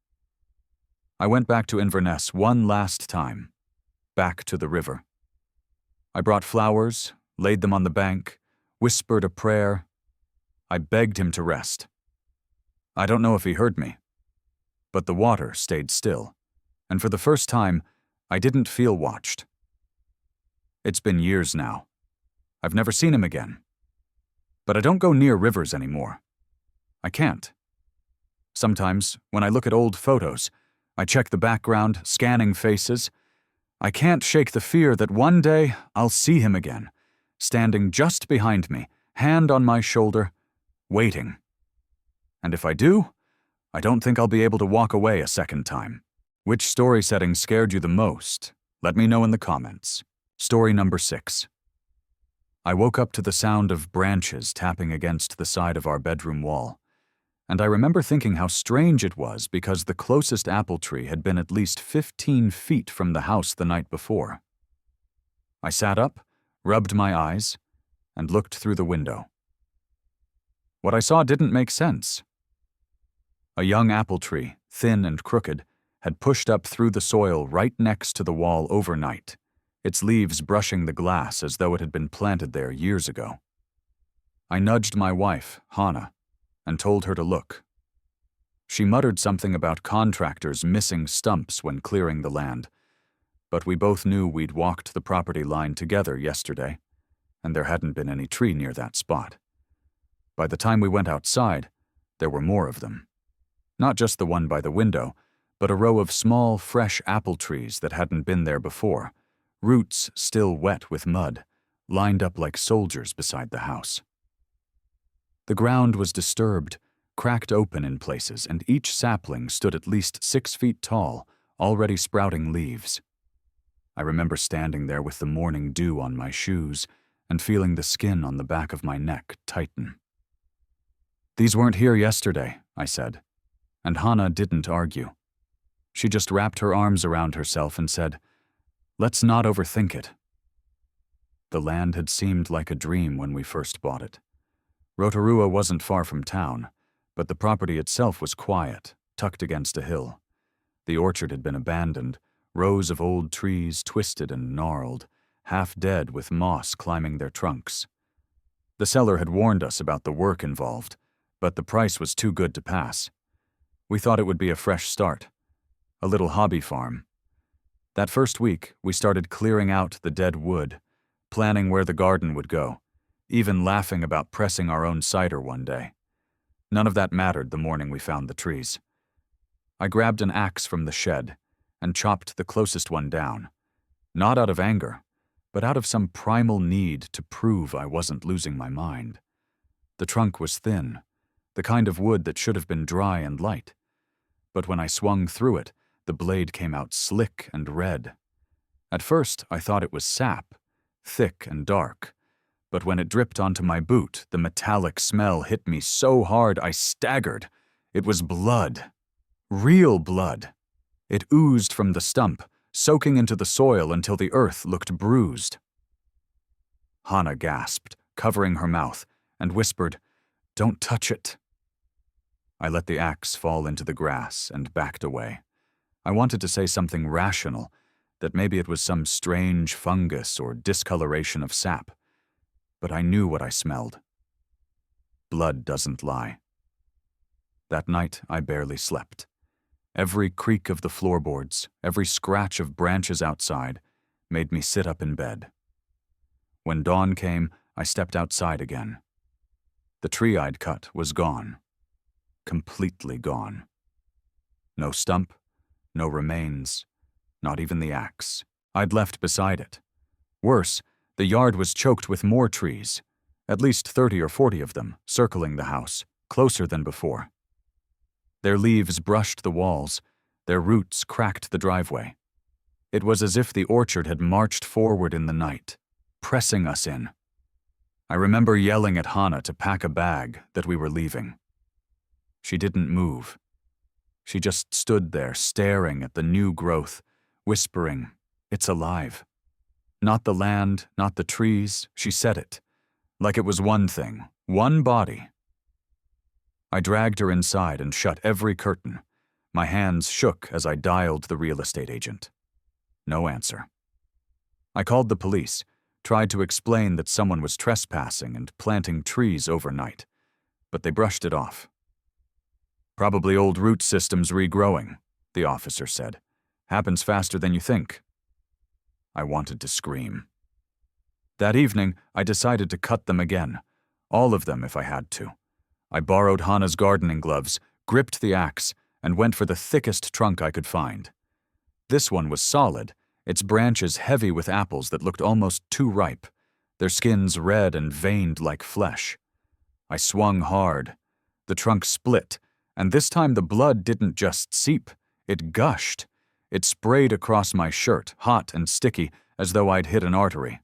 [SPEAKER 1] I went back to Inverness one last time, back to the river. I brought flowers, laid them on the bank, whispered a prayer. I begged him to rest. I don't know if he heard me, but the water stayed still, and for the first time, I didn't feel watched. It's been years now. I've never seen him again. But I don't go near rivers anymore. I can't. Sometimes, when I look at old photos, I check the background, scanning faces. I can't shake the fear that one day I'll see him again, standing just behind me, hand on my shoulder, waiting. And if I do, I don't think I'll be able to walk away a second time. Which story setting scared you the most? Let me know in the comments. Story number 6. I woke up to the sound of branches tapping against the side of our bedroom wall, and I remember thinking how strange it was because the closest apple tree had been at least 15 feet from the house the night before. I sat up, rubbed my eyes, and looked through the window. What I saw didn't make sense. A young apple tree, thin and crooked, had pushed up through the soil right next to the wall overnight, its leaves brushing the glass as though it had been planted there years ago. I nudged my wife, Hannah, and told her to look. She muttered something about contractors missing stumps when clearing the land, but we both knew we'd walked the property line together yesterday, and there hadn't been any tree near that spot. By the time we went outside, there were more of them. Not just the one by the window, but a row of small, fresh apple trees that hadn't been there before, roots still wet with mud, lined up like soldiers beside the house. The ground was disturbed, cracked open in places, and each sapling stood at least 6 feet tall, already sprouting leaves. I remember standing there with the morning dew on my shoes and feeling the skin on the back of my neck tighten. "These weren't here yesterday," I said, and Hannah didn't argue. She just wrapped her arms around herself and said, "Let's not overthink it." The land had seemed like a dream when we first bought it. Rotorua wasn't far from town, but the property itself was quiet, tucked against a hill. The orchard had been abandoned, rows of old trees twisted and gnarled, half dead with moss climbing their trunks. The seller had warned us about the work involved, but the price was too good to pass. We thought it would be a fresh start, a little hobby farm. That first week, we started clearing out the dead wood, planning where the garden would go, even laughing about pressing our own cider one day. None of that mattered the morning we found the trees. I grabbed an axe from the shed and chopped the closest one down, not out of anger, but out of some primal need to prove I wasn't losing my mind. The trunk was thin, the kind of wood that should have been dry and light. But when I swung through it, the blade came out slick and red. At first, I thought it was sap, thick and dark. But when it dripped onto my boot, the metallic smell hit me so hard I staggered. It was blood. Real blood. It oozed from the stump, soaking into the soil until the earth looked bruised. Hannah gasped, covering her mouth, and whispered, "Don't touch it." I let the axe fall into the grass and backed away. I wanted to say something rational, that maybe it was some strange fungus or discoloration of sap, but I knew what I smelled. blood doesn't lie. That night, I barely slept. Every creak of the floorboards, every scratch of branches outside, made me sit up in bed. When dawn came, I stepped outside again. The tree I'd cut was gone. Completely gone. No stump, no remains, not even the axe I'd left beside it. Worse, the yard was choked with more trees, at least 30 or 40 of them, circling the house, closer than before. Their leaves brushed the walls, their roots cracked the driveway. It was as if the orchard had marched forward in the night, pressing us in. I remember yelling at Hannah to pack a bag, that we were leaving. She didn't move. She just stood there staring at the new growth, whispering, "It's alive." Not the land, not the trees, she said it, like it was one thing, one body. I dragged her inside and shut every curtain. My hands shook as I dialed the real estate agent. No answer. I called the police, tried to explain that someone was trespassing and planting trees overnight, but they brushed it off. "Probably old root systems regrowing," the officer said. "Happens faster than you think." I wanted to scream. That evening, I decided to cut them again, all of them if I had to. I borrowed Hannah's gardening gloves, gripped the axe, and went for the thickest trunk I could find. This one was solid, its branches heavy with apples that looked almost too ripe, their skins red and veined like flesh. I swung hard. The trunk split, and this time the blood didn't just seep, it gushed. It sprayed across my shirt, hot and sticky, as though I'd hit an artery.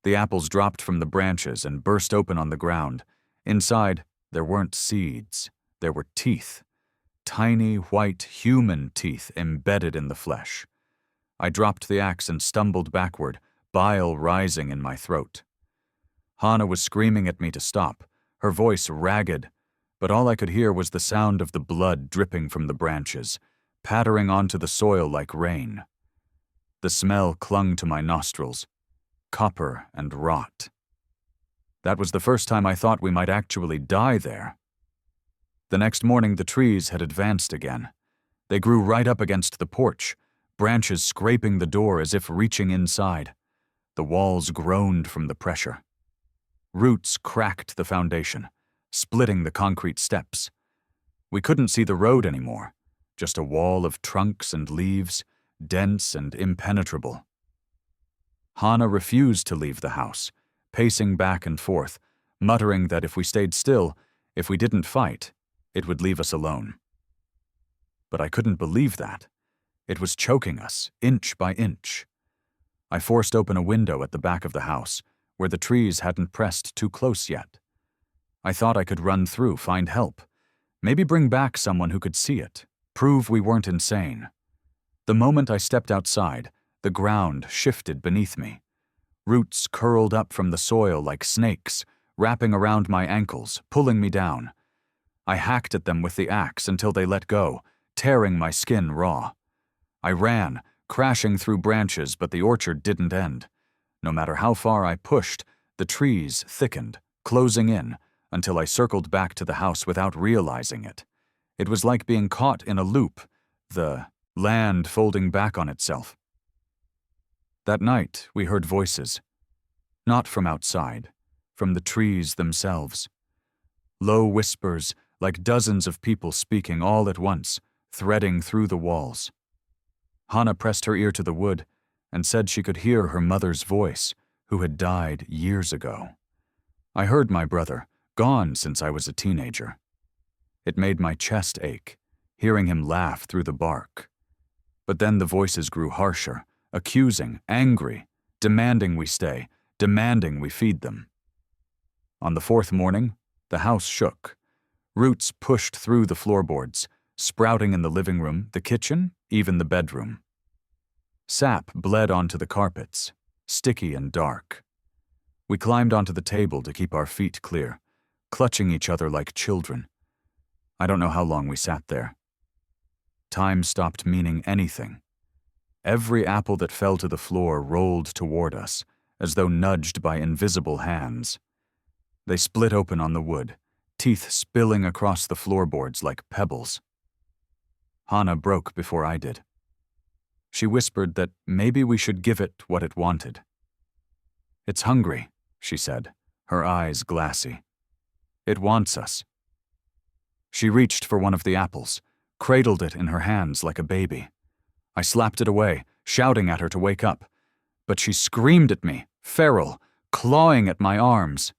[SPEAKER 1] The apples dropped from the branches and burst open on the ground. Inside, there weren't seeds. There were teeth. Tiny, white, human teeth embedded in the flesh. I dropped the axe and stumbled backward, bile rising in my throat. Hannah was screaming at me to stop, her voice ragged, but all I could hear was the sound of the blood dripping from the branches, pattering onto the soil like rain. The smell clung to my nostrils, copper and rot. That was the first time I thought we might actually die there. The next morning, the trees had advanced again. They grew right up against the porch, branches scraping the door as if reaching inside. The walls groaned from the pressure. Roots cracked the foundation, splitting the concrete steps. We couldn't see the road anymore, just a wall of trunks and leaves, dense and impenetrable. Hannah refused to leave the house, pacing back and forth, muttering that if we stayed still, if we didn't fight, it would leave us alone. But I couldn't believe that. It was choking us, inch by inch. I forced open a window at the back of the house, where the trees hadn't pressed too close yet. I thought I could run through, find help, maybe bring back someone who could see it, prove we weren't insane. The moment I stepped outside, the ground shifted beneath me. Roots curled up from the soil like snakes, wrapping around my ankles, pulling me down. I hacked at them with the axe until they let go, tearing my skin raw. I ran, crashing through branches, but the orchard didn't end. No matter how far I pushed, the trees thickened, closing in, until I circled back to the house without realizing it. It was like being caught in a loop, the land folding back on itself. That night, we heard voices. Not from outside, from the trees themselves. Low whispers, like dozens of people speaking all at once, threading through the walls. Hannah pressed her ear to the wood and said she could hear her mother's voice, who had died years ago. I heard my brother, gone since I was a teenager. It made my chest ache, hearing him laugh through the bark. But then the voices grew harsher, accusing, angry, demanding we stay, demanding we feed them. On the fourth morning, the house shook. Roots pushed through the floorboards, sprouting in the living room, the kitchen, even the bedroom. Sap bled onto the carpets, sticky and dark. We climbed onto the table to keep our feet clear, clutching each other like children. I don't know how long we sat there. Time stopped meaning anything. Every apple that fell to the floor rolled toward us, as though nudged by invisible hands. They split open on the wood, teeth spilling across the floorboards like pebbles. Hannah broke before I did. She whispered that maybe we should give it what it wanted. "It's hungry," she said, her eyes glassy. "It wants us." She reached for one of the apples, cradled it in her hands like a baby. I slapped it away, shouting at her to wake up, but she screamed at me, feral, clawing at my arms.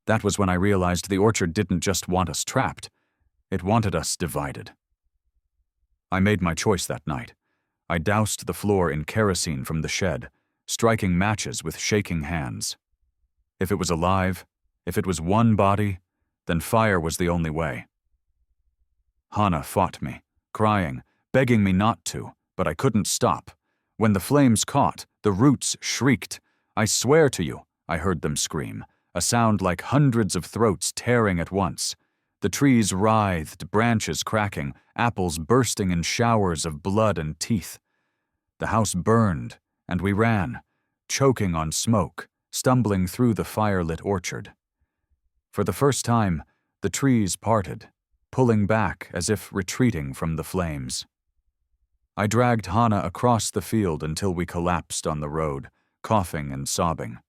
[SPEAKER 1] That was when I realized the orchard didn't just want us trapped, it wanted us divided. I made my choice that night. I doused the floor in kerosene from the shed, striking matches with shaking hands. If it was alive, if it was one body, then fire was the only way. Hannah fought me, crying, begging me not to, but I couldn't stop. When the flames caught, the roots shrieked. "I swear to you," I heard them scream, a sound like hundreds of throats tearing at once. The trees writhed, branches cracking, apples bursting in showers of blood and teeth. The house burned, and we ran, choking on smoke, stumbling through the fire-lit orchard. For the first time, the trees parted, pulling back as if retreating from the flames. I dragged Hannah across the field until we collapsed on the road, coughing and sobbing.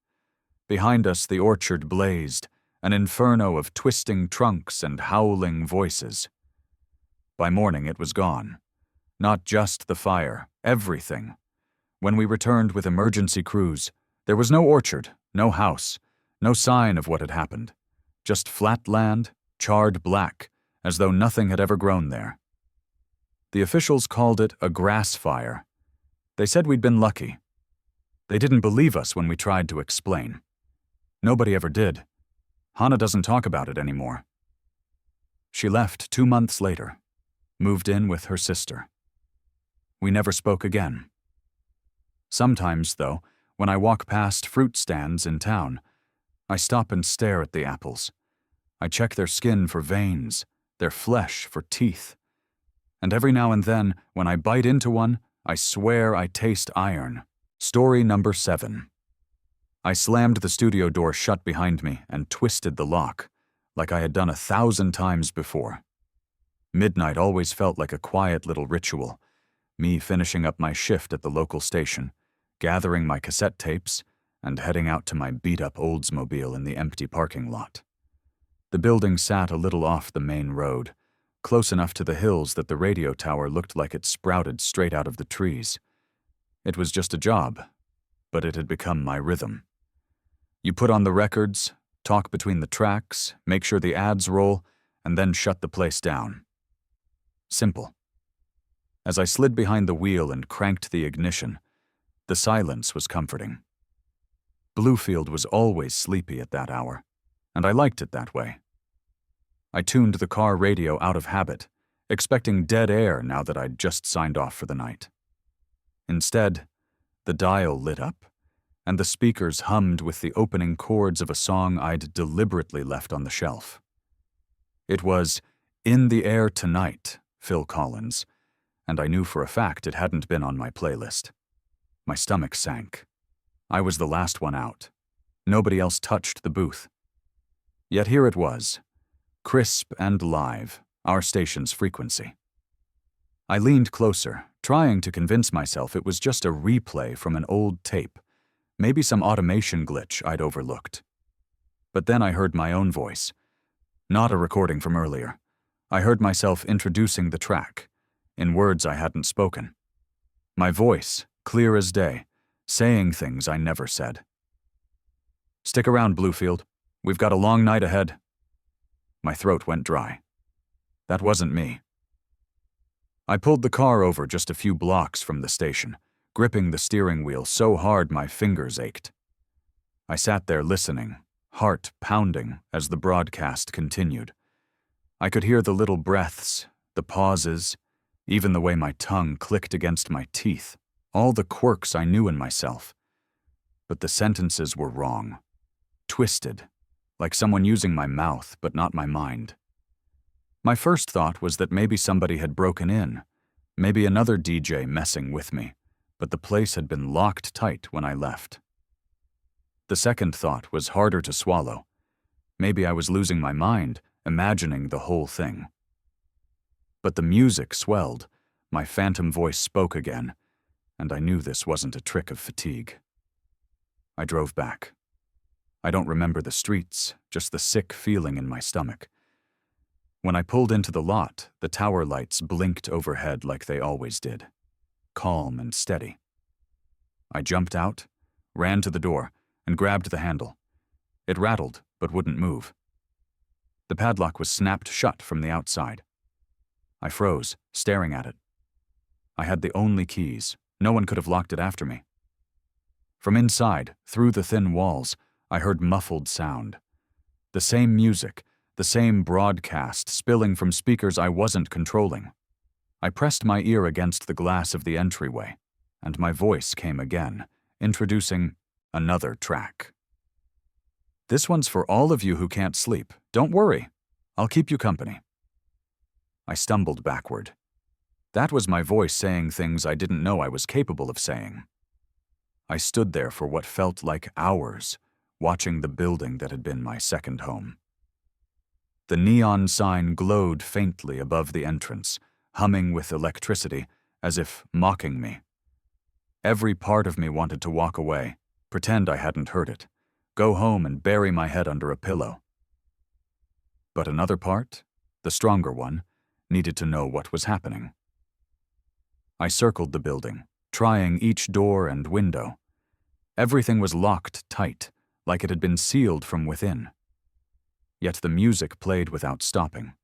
[SPEAKER 1] Behind us the orchard blazed, an inferno of twisting trunks and howling voices. By morning it was gone. Not just the fire, everything. When we returned with emergency crews, there was no orchard, no house, no sign of what had happened. Just flat land, charred black, as though nothing had ever grown there. The officials called it a grass fire. They said we'd been lucky. They didn't believe us when we tried to explain. Nobody ever did. Hannah doesn't talk about it anymore. She left 2 months later, moved in with her sister. We never spoke again. Sometimes, though, when I walk past fruit stands in town, I stop and stare at the apples. I check their skin for veins, their flesh for teeth. And every now and then, when I bite into one, I swear I taste iron. Story number 7. I slammed the studio door shut behind me and twisted the lock, like I had done 1,000 times before. Midnight always felt like a quiet little ritual, me finishing up my shift at the local station, gathering my cassette tapes, and heading out to my beat-up Oldsmobile in the empty parking lot. The building sat a little off the main road, close enough to the hills that the radio tower looked like it sprouted straight out of the trees. It was just a job, but it had become my rhythm. You put on the records, talk between the tracks, make sure the ads roll, and then shut the place down. Simple. As I slid behind the wheel and cranked the ignition, the silence was comforting. Bluefield was always sleepy at that hour, and I liked it that way. I tuned the car radio out of habit, expecting dead air now that I'd just signed off for the night. Instead, the dial lit up, and the speakers hummed with the opening chords of a song I'd deliberately left on the shelf. It was "In the Air Tonight," Phil Collins, and I knew for a fact it hadn't been on my playlist. My stomach sank. I was the last one out. Nobody else touched the booth. Yet here it was, crisp and live, our station's frequency. I leaned closer, trying to convince myself it was just a replay from an old tape, maybe some automation glitch I'd overlooked. But then I heard my own voice. Not a recording from earlier. I heard myself introducing the track, in words I hadn't spoken. My voice, clear as day, saying things I never said. "Stick around, Bluefield. We've got a long night ahead." My throat went dry. That wasn't me. I pulled the car over just a few blocks from the station, gripping the steering wheel so hard my fingers ached. I sat there listening, heart pounding as the broadcast continued. I could hear the little breaths, the pauses, even the way my tongue clicked against my teeth, all the quirks I knew in myself. But the sentences were wrong, twisted, like someone using my mouth but not my mind. My first thought was that maybe somebody had broken in, maybe another DJ messing with me, but the place had been locked tight when I left. The second thought was harder to swallow. Maybe I was losing my mind, imagining the whole thing. But the music swelled, my phantom voice spoke again, and I knew this wasn't a trick of fatigue. I drove back. I don't remember the streets, just the sick feeling in my stomach. When I pulled into the lot, the tower lights blinked overhead like they always did, calm and steady. I jumped out, ran to the door, and grabbed the handle. It rattled, but wouldn't move. The padlock was snapped shut from the outside. I froze, staring at it. I had the only keys. No one could have locked it after me. From inside, through the thin walls, I heard muffled sound. The same music, the same broadcast spilling from speakers I wasn't controlling. I pressed my ear against the glass of the entryway, and my voice came again, introducing another track. "This one's for all of you who can't sleep. Don't worry. I'll keep you company." I stumbled backward. That was my voice saying things I didn't know I was capable of saying. I stood there for what felt like hours, watching the building that had been my second home. The neon sign glowed faintly above the entrance, humming with electricity, as if mocking me. Every part of me wanted to walk away, pretend I hadn't heard it, go home and bury my head under a pillow. But another part, the stronger one, needed to know what was happening. I circled the building, trying each door and window. Everything was locked tight, like it had been sealed from within. Yet the music played without stopping.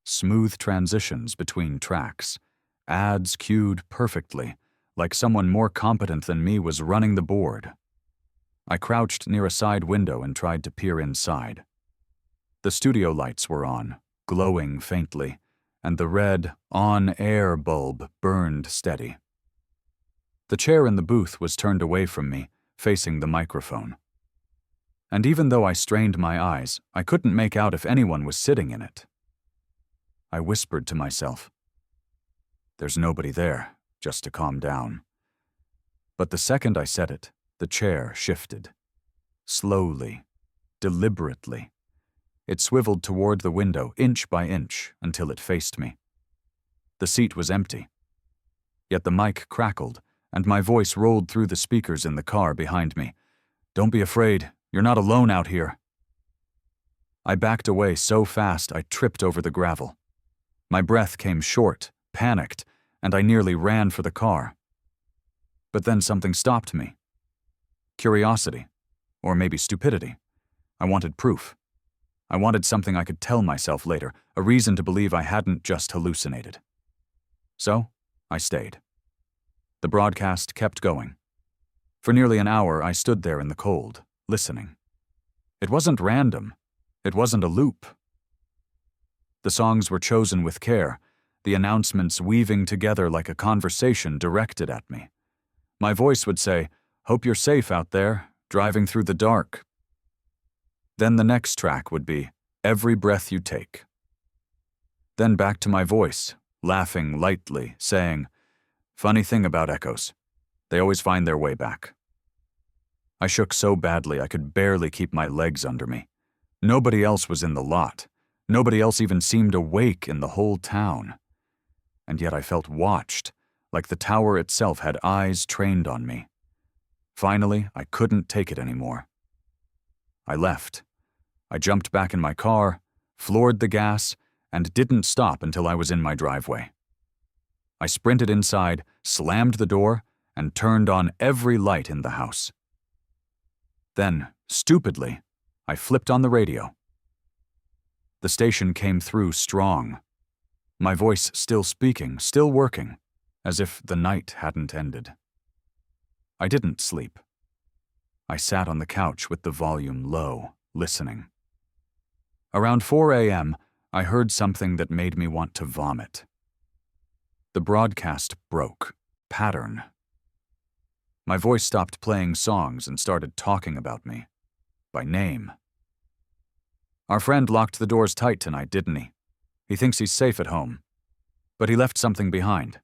[SPEAKER 1] Smooth transitions between tracks, ads cued perfectly, like someone more competent than me was running the board. I crouched near a side window and tried to peer inside. The studio lights were on, glowing faintly, and the red on-air bulb burned steady. The chair in the booth was turned away from me, facing the microphone. And even though I strained my eyes, I couldn't make out if anyone was sitting in it. I whispered to myself, "There's nobody there," just to calm down. But the second I said it, the chair shifted. Slowly, deliberately. It swiveled toward the window, inch by inch, until it faced me. The seat was empty. Yet the mic crackled, and my voice rolled through the speakers in the car behind me. "Don't be afraid. You're not alone out here." I backed away so fast I tripped over the gravel. My breath came short, panicked, and I nearly ran for the car. But then something stopped me. Curiosity, or maybe stupidity. I wanted proof. I wanted something I could tell myself later, a reason to believe I hadn't just hallucinated. So, I stayed. The broadcast kept going. For nearly an hour, I stood there in the cold, listening. It wasn't random. It wasn't a loop. The songs were chosen with care, the announcements weaving together like a conversation directed at me. My voice would say, "Hope you're safe out there, driving through the dark." Then the next track would be, "Every breath you take." Then back to my voice, laughing lightly, saying, "Funny thing about echoes. They always find their way back." I shook so badly I could barely keep my legs under me. Nobody else was in the lot. Nobody else even seemed awake in the whole town. And yet I felt watched, like the tower itself had eyes trained on me. Finally, I couldn't take it anymore. I left. I jumped back in my car, floored the gas, and didn't stop until I was in my driveway. I sprinted inside, slammed the door, and turned on every light in the house. Then, stupidly, I flipped on the radio. The station came through strong. My voice still speaking, still working, as if the night hadn't ended. I didn't sleep. I sat on the couch with the volume low, listening. Around 4 a.m., I heard something that made me want to vomit. The broadcast broke. Pattern. My voice stopped playing songs and started talking about me. By name. "Our friend locked the doors tight tonight, didn't he? He thinks he's safe at home. But he left something behind."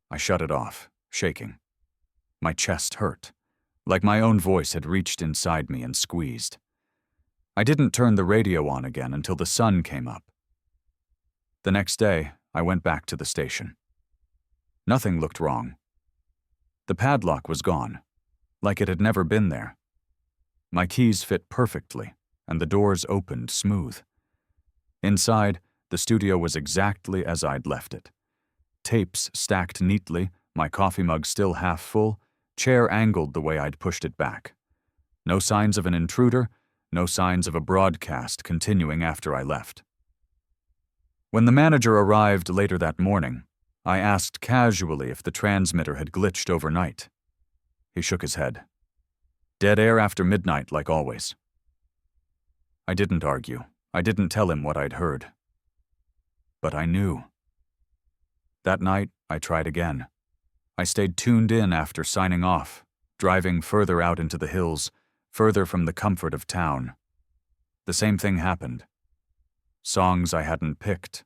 [SPEAKER 1] I shut it off, shaking. My chest hurt, like my own voice had reached inside me and squeezed. I didn't turn the radio on again until the sun came up. The next day, I went back to the station. Nothing looked wrong. The padlock was gone, like it had never been there. My keys fit perfectly, and the doors opened smooth. Inside, the studio was exactly as I'd left it. Tapes stacked neatly, my coffee mug still half full, chair angled the way I'd pushed it back. No signs of an intruder, no signs of a broadcast continuing after I left. When the manager arrived later that morning, I asked casually if the transmitter had glitched overnight. He shook his head. Dead air after midnight, like always. I didn't argue. I didn't tell him what I'd heard. But I knew. That night, I tried again. I stayed tuned in after signing off, driving further out into the hills, further from the comfort of town. The same thing happened. Songs I hadn't picked.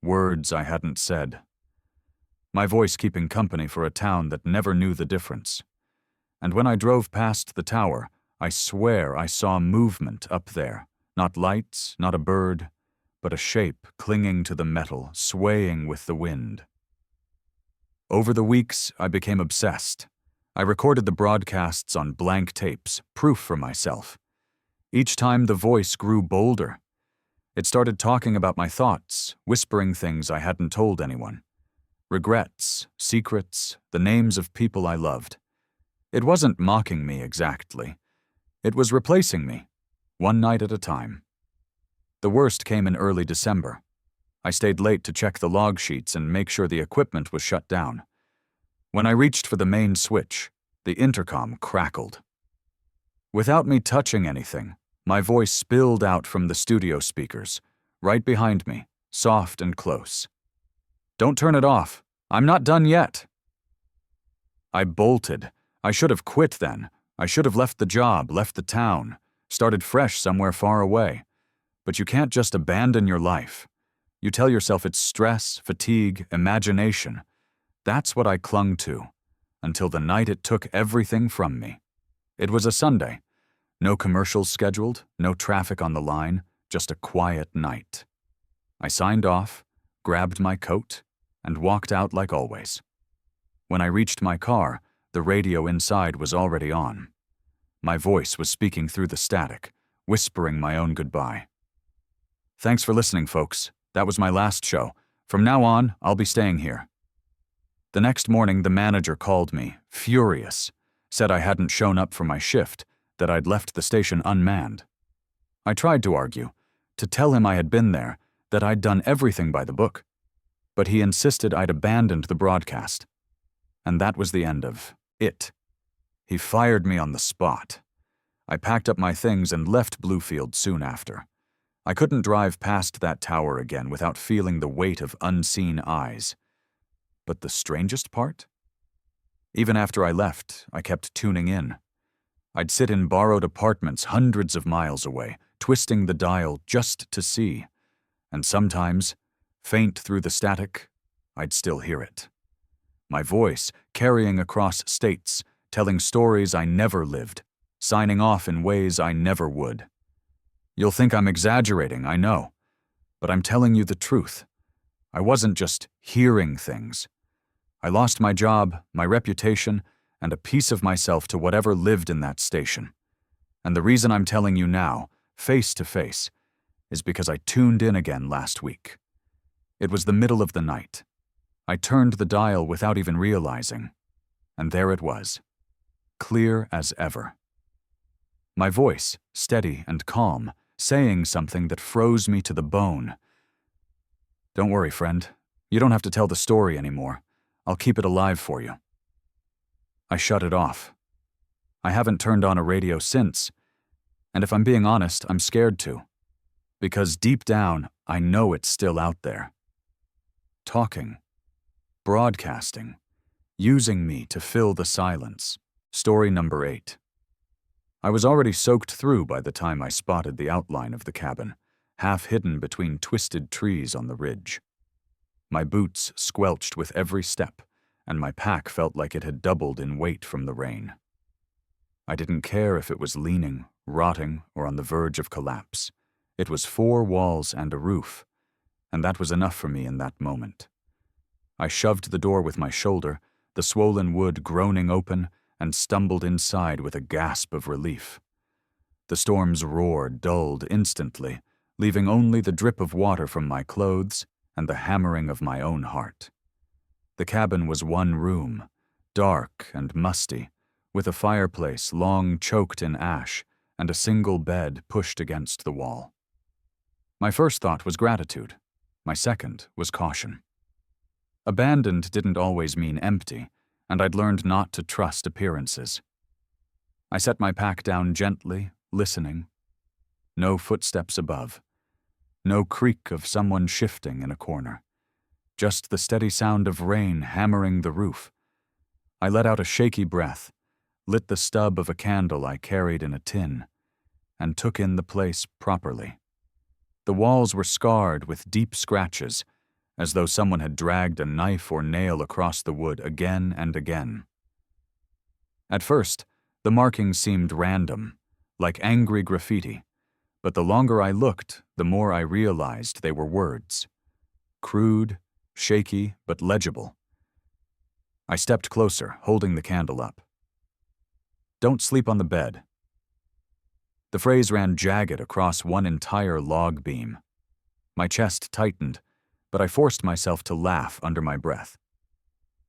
[SPEAKER 1] Words I hadn't said. My voice keeping company for a town that never knew the difference. And when I drove past the tower, I swear I saw movement up there. Not lights, not a bird, but a shape clinging to the metal, swaying with the wind. Over the weeks, I became obsessed. I recorded the broadcasts on blank tapes, proof for myself. Each time the voice grew bolder. It started talking about my thoughts, whispering things I hadn't told anyone. Regrets, secrets, the names of people I loved. It wasn't mocking me exactly. It was replacing me, one night at a time. The worst came in early December. I stayed late to check the log sheets and make sure the equipment was shut down. When I reached for the main switch, the intercom crackled. Without me touching anything, my voice spilled out from the studio speakers, right behind me, soft and close. Don't turn it off. I'm not done yet. I bolted. I should have quit then. I should have left the job, left the town, started fresh somewhere far away. But you can't just abandon your life. You tell yourself it's stress, fatigue, imagination. That's what I clung to, until the night it took everything from me. It was a Sunday. No commercials scheduled, no traffic on the line, just a quiet night. I signed off, grabbed my coat, and walked out like always. When I reached my car, the radio inside was already on. My voice was speaking through the static, whispering my own goodbye. Thanks for listening, folks. That was my last show. From now on, I'll be staying here. The next morning, the manager called me, furious, said I hadn't shown up for my shift, that I'd left the station unmanned. I tried to argue, to tell him I had been there, that I'd done everything by the book. But he insisted I'd abandoned the broadcast. And that was the end of it. He fired me on the spot. I packed up my things and left Bluefield soon after. I couldn't drive past that tower again without feeling the weight of unseen eyes. But the strangest part? Even after I left, I kept tuning in. I'd sit in borrowed apartments hundreds of miles away, twisting the dial just to see. And sometimes, faint through the static, I'd still hear it. My voice carrying across states, telling stories I never lived, signing off in ways I never would. You'll think I'm exaggerating, I know, but I'm telling you the truth. I wasn't just hearing things. I lost my job, my reputation, and a piece of myself to whatever lived in that station. And the reason I'm telling you now, face to face, is because I tuned in again last week. It was the middle of the night. I turned the dial without even realizing, and there it was, clear as ever. My voice, steady and calm, saying something that froze me to the bone. Don't worry, friend. You don't have to tell the story anymore. I'll keep it alive for you. I shut it off. I haven't turned on a radio since, and if I'm being honest, I'm scared to. Because deep down, I know it's still out there. Talking. Broadcasting. Using me to fill the silence. Story number 8. I was already soaked through by the time I spotted the outline of the cabin, half hidden between twisted trees on the ridge. My boots squelched with every step, and my pack felt like it had doubled in weight from the rain. I didn't care if it was leaning, rotting, or on the verge of collapse. It was 4 walls and a roof, and that was enough for me in that moment. I shoved the door with my shoulder, the swollen wood groaning open, and stumbled inside with a gasp of relief. The storm's roar dulled instantly, leaving only the drip of water from my clothes and the hammering of my own heart. The cabin was 1 room, dark and musty, with a fireplace long choked in ash and a single bed pushed against the wall. My first thought was gratitude. My second was caution. Abandoned didn't always mean empty, and I'd learned not to trust appearances. I set my pack down gently, listening. No footsteps above. No creak of someone shifting in a corner. Just the steady sound of rain hammering the roof. I let out a shaky breath, lit the stub of a candle I carried in a tin, and took in the place properly. The walls were scarred with deep scratches, as though someone had dragged a knife or nail across the wood again and again. At first, the markings seemed random, like angry graffiti, but the longer I looked, the more I realized they were words. Crude, shaky, but legible. I stepped closer, holding the candle up. "Don't sleep on the bed." The phrase ran jagged across one entire log beam. My chest tightened, but I forced myself to laugh under my breath.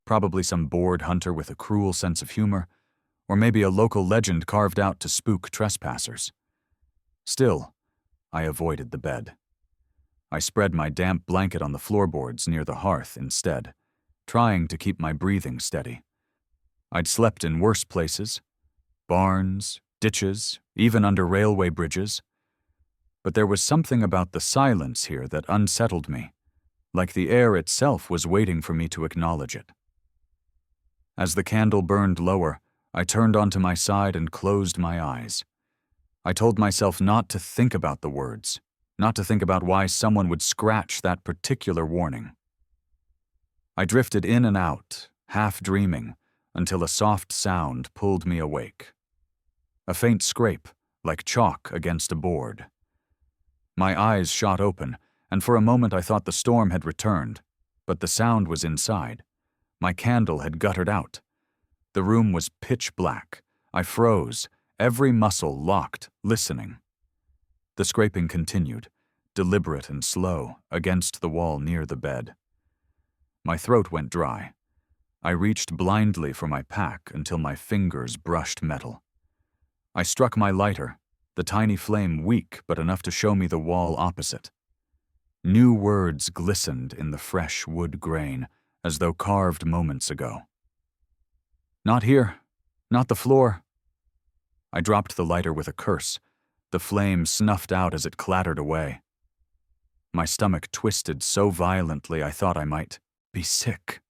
[SPEAKER 1] Probably some bored hunter with a cruel sense of humor, or maybe a local legend carved out to spook trespassers. Still, I avoided the bed. I spread my damp blanket on the floorboards near the hearth instead, trying to keep my breathing steady. I'd slept in worse places, barns, ditches, even under railway bridges. But there was something about the silence here that unsettled me, like the air itself was waiting for me to acknowledge it. As the candle burned lower, I turned onto my side and closed my eyes. I told myself not to think about the words, not to think about why someone would scratch that particular warning. I drifted in and out, half dreaming, until a soft sound pulled me awake. A faint scrape, like chalk against a board. My eyes shot open, and for a moment I thought the storm had returned, but the sound was inside. My candle had guttered out. The room was pitch black. I froze, every muscle locked, listening. The scraping continued, deliberate and slow, against the wall near the bed. My throat went dry. I reached blindly for my pack until my fingers brushed metal. I struck my lighter, the tiny flame weak but enough to show me the wall opposite. New words glistened in the fresh wood grain, as though carved moments ago. "Not here. Not the floor." I dropped the lighter with a curse. The flame snuffed out as it clattered away. My stomach twisted so violently I thought I might be sick.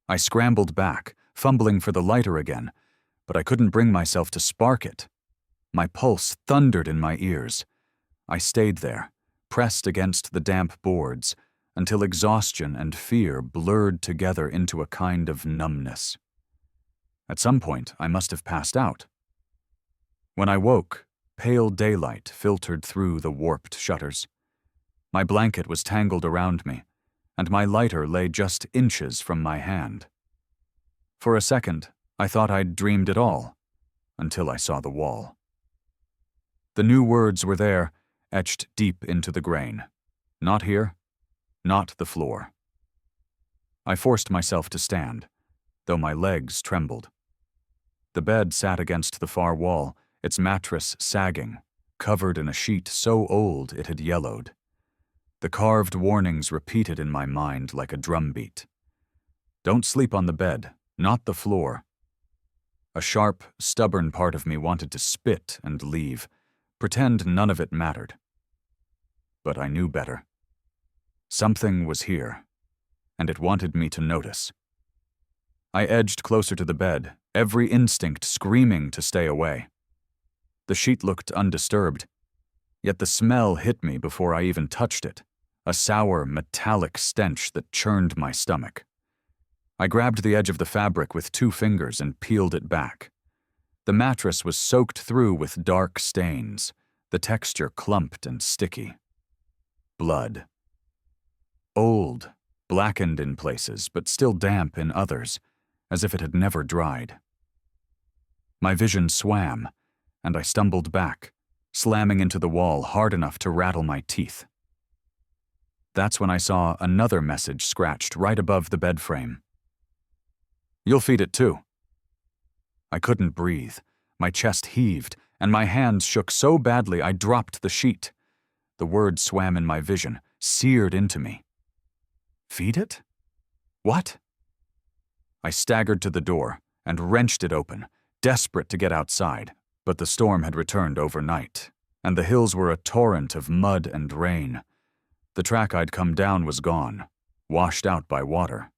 [SPEAKER 1] I scrambled back, fumbling for the lighter again, but I couldn't bring myself to spark it. My pulse thundered in my ears. I stayed there, pressed against the damp boards, until exhaustion and fear blurred together into a kind of numbness. At some point, I must have passed out. When I woke, pale daylight filtered through the warped shutters. My blanket was tangled around me, and my lighter lay just inches from my hand. For a second, I thought I'd dreamed it all, until I saw the wall. The new words were there, etched deep into the grain. Not here, not the floor. I forced myself to stand, though my legs trembled. The bed sat against the far wall, its mattress sagging, covered in a sheet so old it had yellowed. The carved warnings repeated in my mind like a drumbeat. Don't sleep on the bed, not the floor. A sharp, stubborn part of me wanted to spit and leave, pretend none of it mattered. But I knew better. Something was here, and it wanted me to notice. I edged closer to the bed, every instinct screaming to stay away. The sheet looked undisturbed, yet the smell hit me before I even touched it, a sour, metallic stench that churned my stomach. I grabbed the edge of the fabric with 2 fingers and peeled it back. The mattress was soaked through with dark stains, the texture clumped and sticky. Blood. Old, blackened in places, but still damp in others, as if it had never dried. My vision swam, and I stumbled back, slamming into the wall hard enough to rattle my teeth. That's when I saw another message scratched right above the bed frame. "You'll feed it too." I couldn't breathe. My chest heaved, and my hands shook so badly I dropped the sheet. The words swam in my vision, seared into me. Feed it? What? I staggered to the door and wrenched it open, desperate to get outside, but the storm had returned overnight, and the hills were a torrent of mud and rain. The track I'd come down was gone, washed out by water.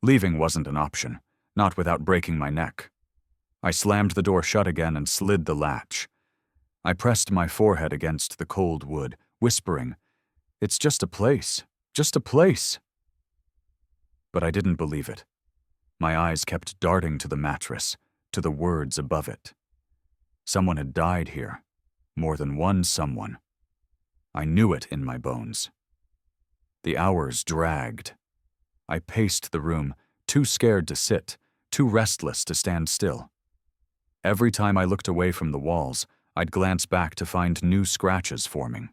[SPEAKER 1] Leaving wasn't an option, not without breaking my neck. I slammed the door shut again and slid the latch. I pressed my forehead against the cold wood, whispering, "It's just a place, just a place." But I didn't believe it. My eyes kept darting to the mattress, to the words above it. Someone had died here, more than one someone. I knew it in my bones. The hours dragged. I paced the room, too scared to sit, too restless to stand still. Every time I looked away from the walls, I'd glance back to find new scratches forming.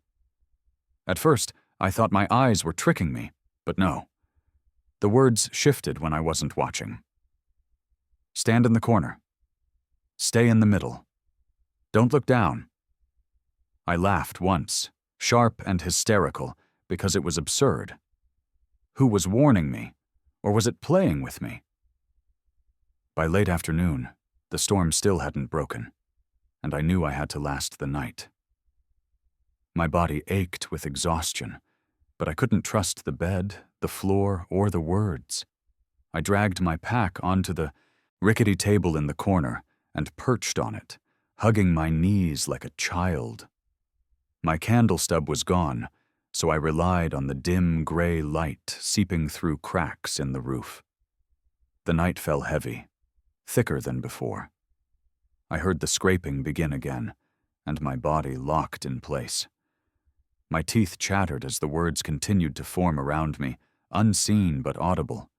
[SPEAKER 1] At first, I thought my eyes were tricking me, but no. The words shifted when I wasn't watching. Stand in the corner. Stay in the middle. Don't look down. I laughed once, sharp and hysterical, because it was absurd. Who was warning me, or was it playing with me? By late afternoon, the storm still hadn't broken, and I knew I had to last the night. My body ached with exhaustion, but I couldn't trust the bed, the floor, or the words. I dragged my pack onto the rickety table in the corner and perched on it, hugging my knees like a child. My candle stub was gone, so I relied on the dim gray light seeping through cracks in the roof. The night fell heavy, thicker than before. I heard the scraping begin again, and my body locked in place. My teeth chattered as the words continued to form around me, unseen but audible.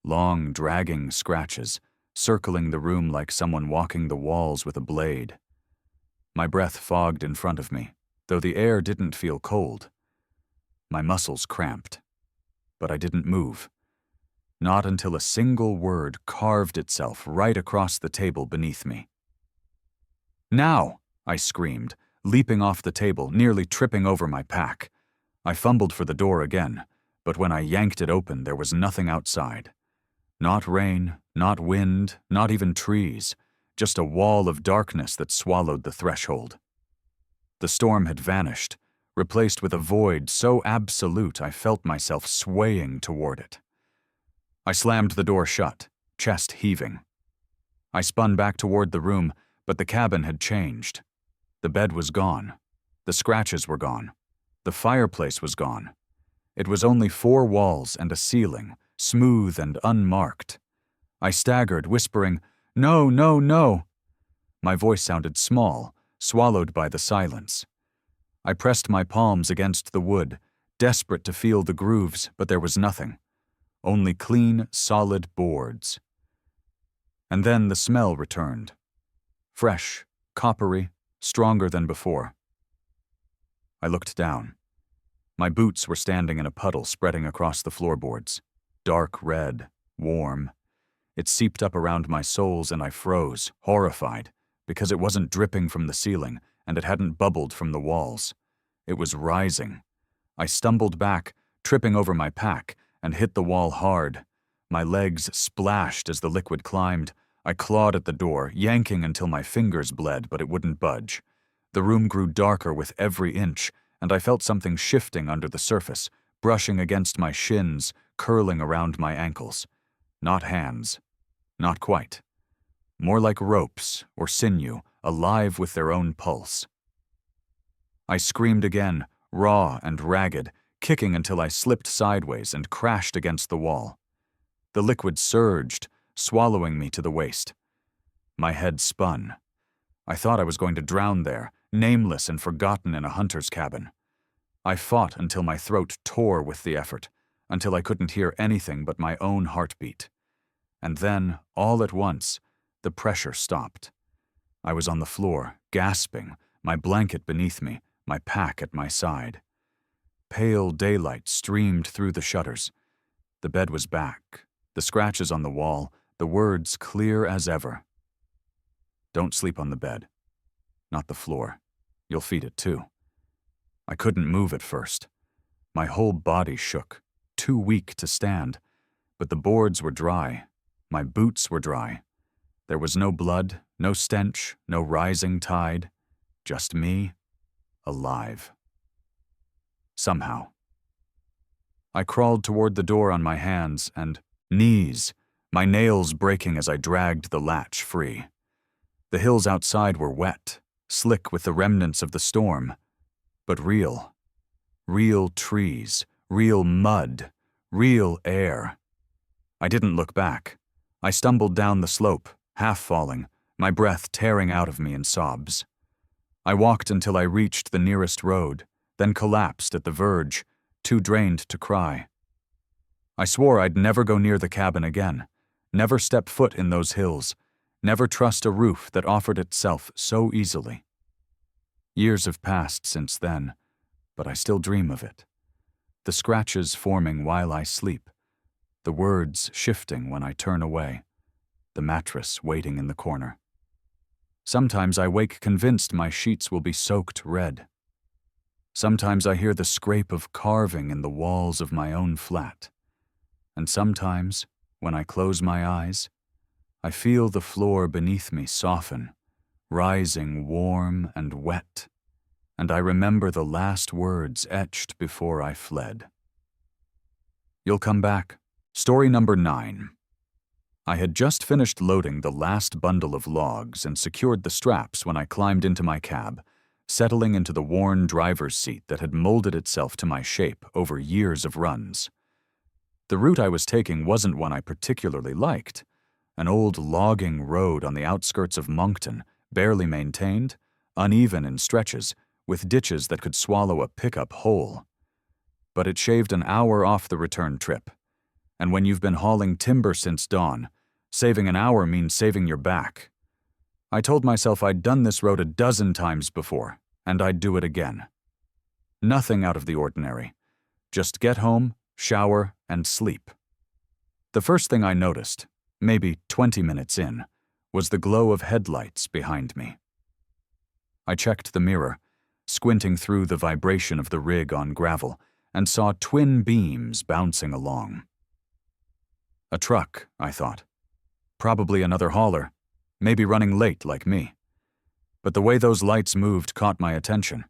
[SPEAKER 1] Long, dragging scratches, circling the room like someone walking the walls with a blade. My breath fogged in front of me, though the air didn't feel cold. My muscles cramped, but I didn't move. Not until a single word carved itself right across the table beneath me. "Now!" I screamed, leaping off the table, nearly tripping over my pack. I fumbled for the door again, but when I yanked it open, there was nothing outside. Not rain, not wind, not even trees, just a wall of darkness that swallowed the threshold. The storm had vanished, replaced with a void so absolute I felt myself swaying toward it. I slammed the door shut, chest heaving. I spun back toward the room, but the cabin had changed. The bed was gone. The scratches were gone. The fireplace was gone. It was only 4 walls and a ceiling, smooth and unmarked. I staggered, whispering, "No, no, no." My voice sounded small, swallowed by the silence. I pressed my palms against the wood, desperate to feel the grooves, but there was nothing. Only clean, solid boards. And then the smell returned. Fresh, coppery, stronger than before. I looked down. My boots were standing in a puddle spreading across the floorboards. Dark red, warm. It seeped up around my soles and I froze, horrified, because it wasn't dripping from the ceiling and it hadn't bubbled from the walls. It was rising. I stumbled back, tripping over my pack, and hit the wall hard. My legs splashed as the liquid climbed. I clawed at the door, yanking until my fingers bled, but it wouldn't budge. The room grew darker with every inch, and I felt something shifting under the surface, brushing against my shins, curling around my ankles. Not hands. Not quite. More like ropes or sinew, alive with their own pulse. I screamed again, raw and ragged, kicking until I slipped sideways and crashed against the wall. The liquid surged, swallowing me to the waist. My head spun. I thought I was going to drown there, nameless and forgotten in a hunter's cabin. I fought until my throat tore with the effort, until I couldn't hear anything but my own heartbeat. And then, all at once, the pressure stopped. I was on the floor, gasping, my blanket beneath me, my pack at my side. Pale daylight streamed through the shutters. The bed was back, the scratches on the wall, the words clear as ever. Don't sleep on the bed. Not the floor. You'll feed it too. I couldn't move at first. My whole body shook, too weak to stand, but the boards were dry. My boots were dry. There was no blood, no stench, no rising tide. Just me, alive. Somehow. I crawled toward the door on my hands and knees, my nails breaking as I dragged the latch free. The hills outside were wet, slick with the remnants of the storm, but real. Real trees, real mud, real air. I didn't look back. I stumbled down the slope, half falling, my breath tearing out of me in sobs. I walked until I reached the nearest road, then collapsed at the verge, too drained to cry. I swore I'd never go near the cabin again, never step foot in those hills, never trust a roof that offered itself so easily. Years have passed since then, but I still dream of it. The scratches forming while I sleep, the words shifting when I turn away, the mattress waiting in the corner. Sometimes I wake convinced my sheets will be soaked red. Sometimes I hear the scrape of carving in the walls of my own flat. And sometimes, when I close my eyes, I feel the floor beneath me soften, rising warm and wet, and I remember the last words etched before I fled. You'll come back. Story number 9. I had just finished loading the last bundle of logs and secured the straps when I climbed into my cab, settling into the worn driver's seat that had molded itself to my shape over years of runs. The route I was taking wasn't one I particularly liked. An old logging road on the outskirts of Moncton, barely maintained, uneven in stretches, with ditches that could swallow a pickup whole. But it shaved an hour off the return trip. And when you've been hauling timber since dawn, saving an hour means saving your back. I told myself I'd done this road a dozen times before, and I'd do it again. Nothing out of the ordinary. Just get home, shower, and sleep. The first thing I noticed, maybe 20 minutes in, was the glow of headlights behind me. I checked the mirror, squinting through the vibration of the rig on gravel, and saw twin beams bouncing along. A truck, I thought. Probably another hauler, maybe running late like me. But the way those lights moved caught my attention.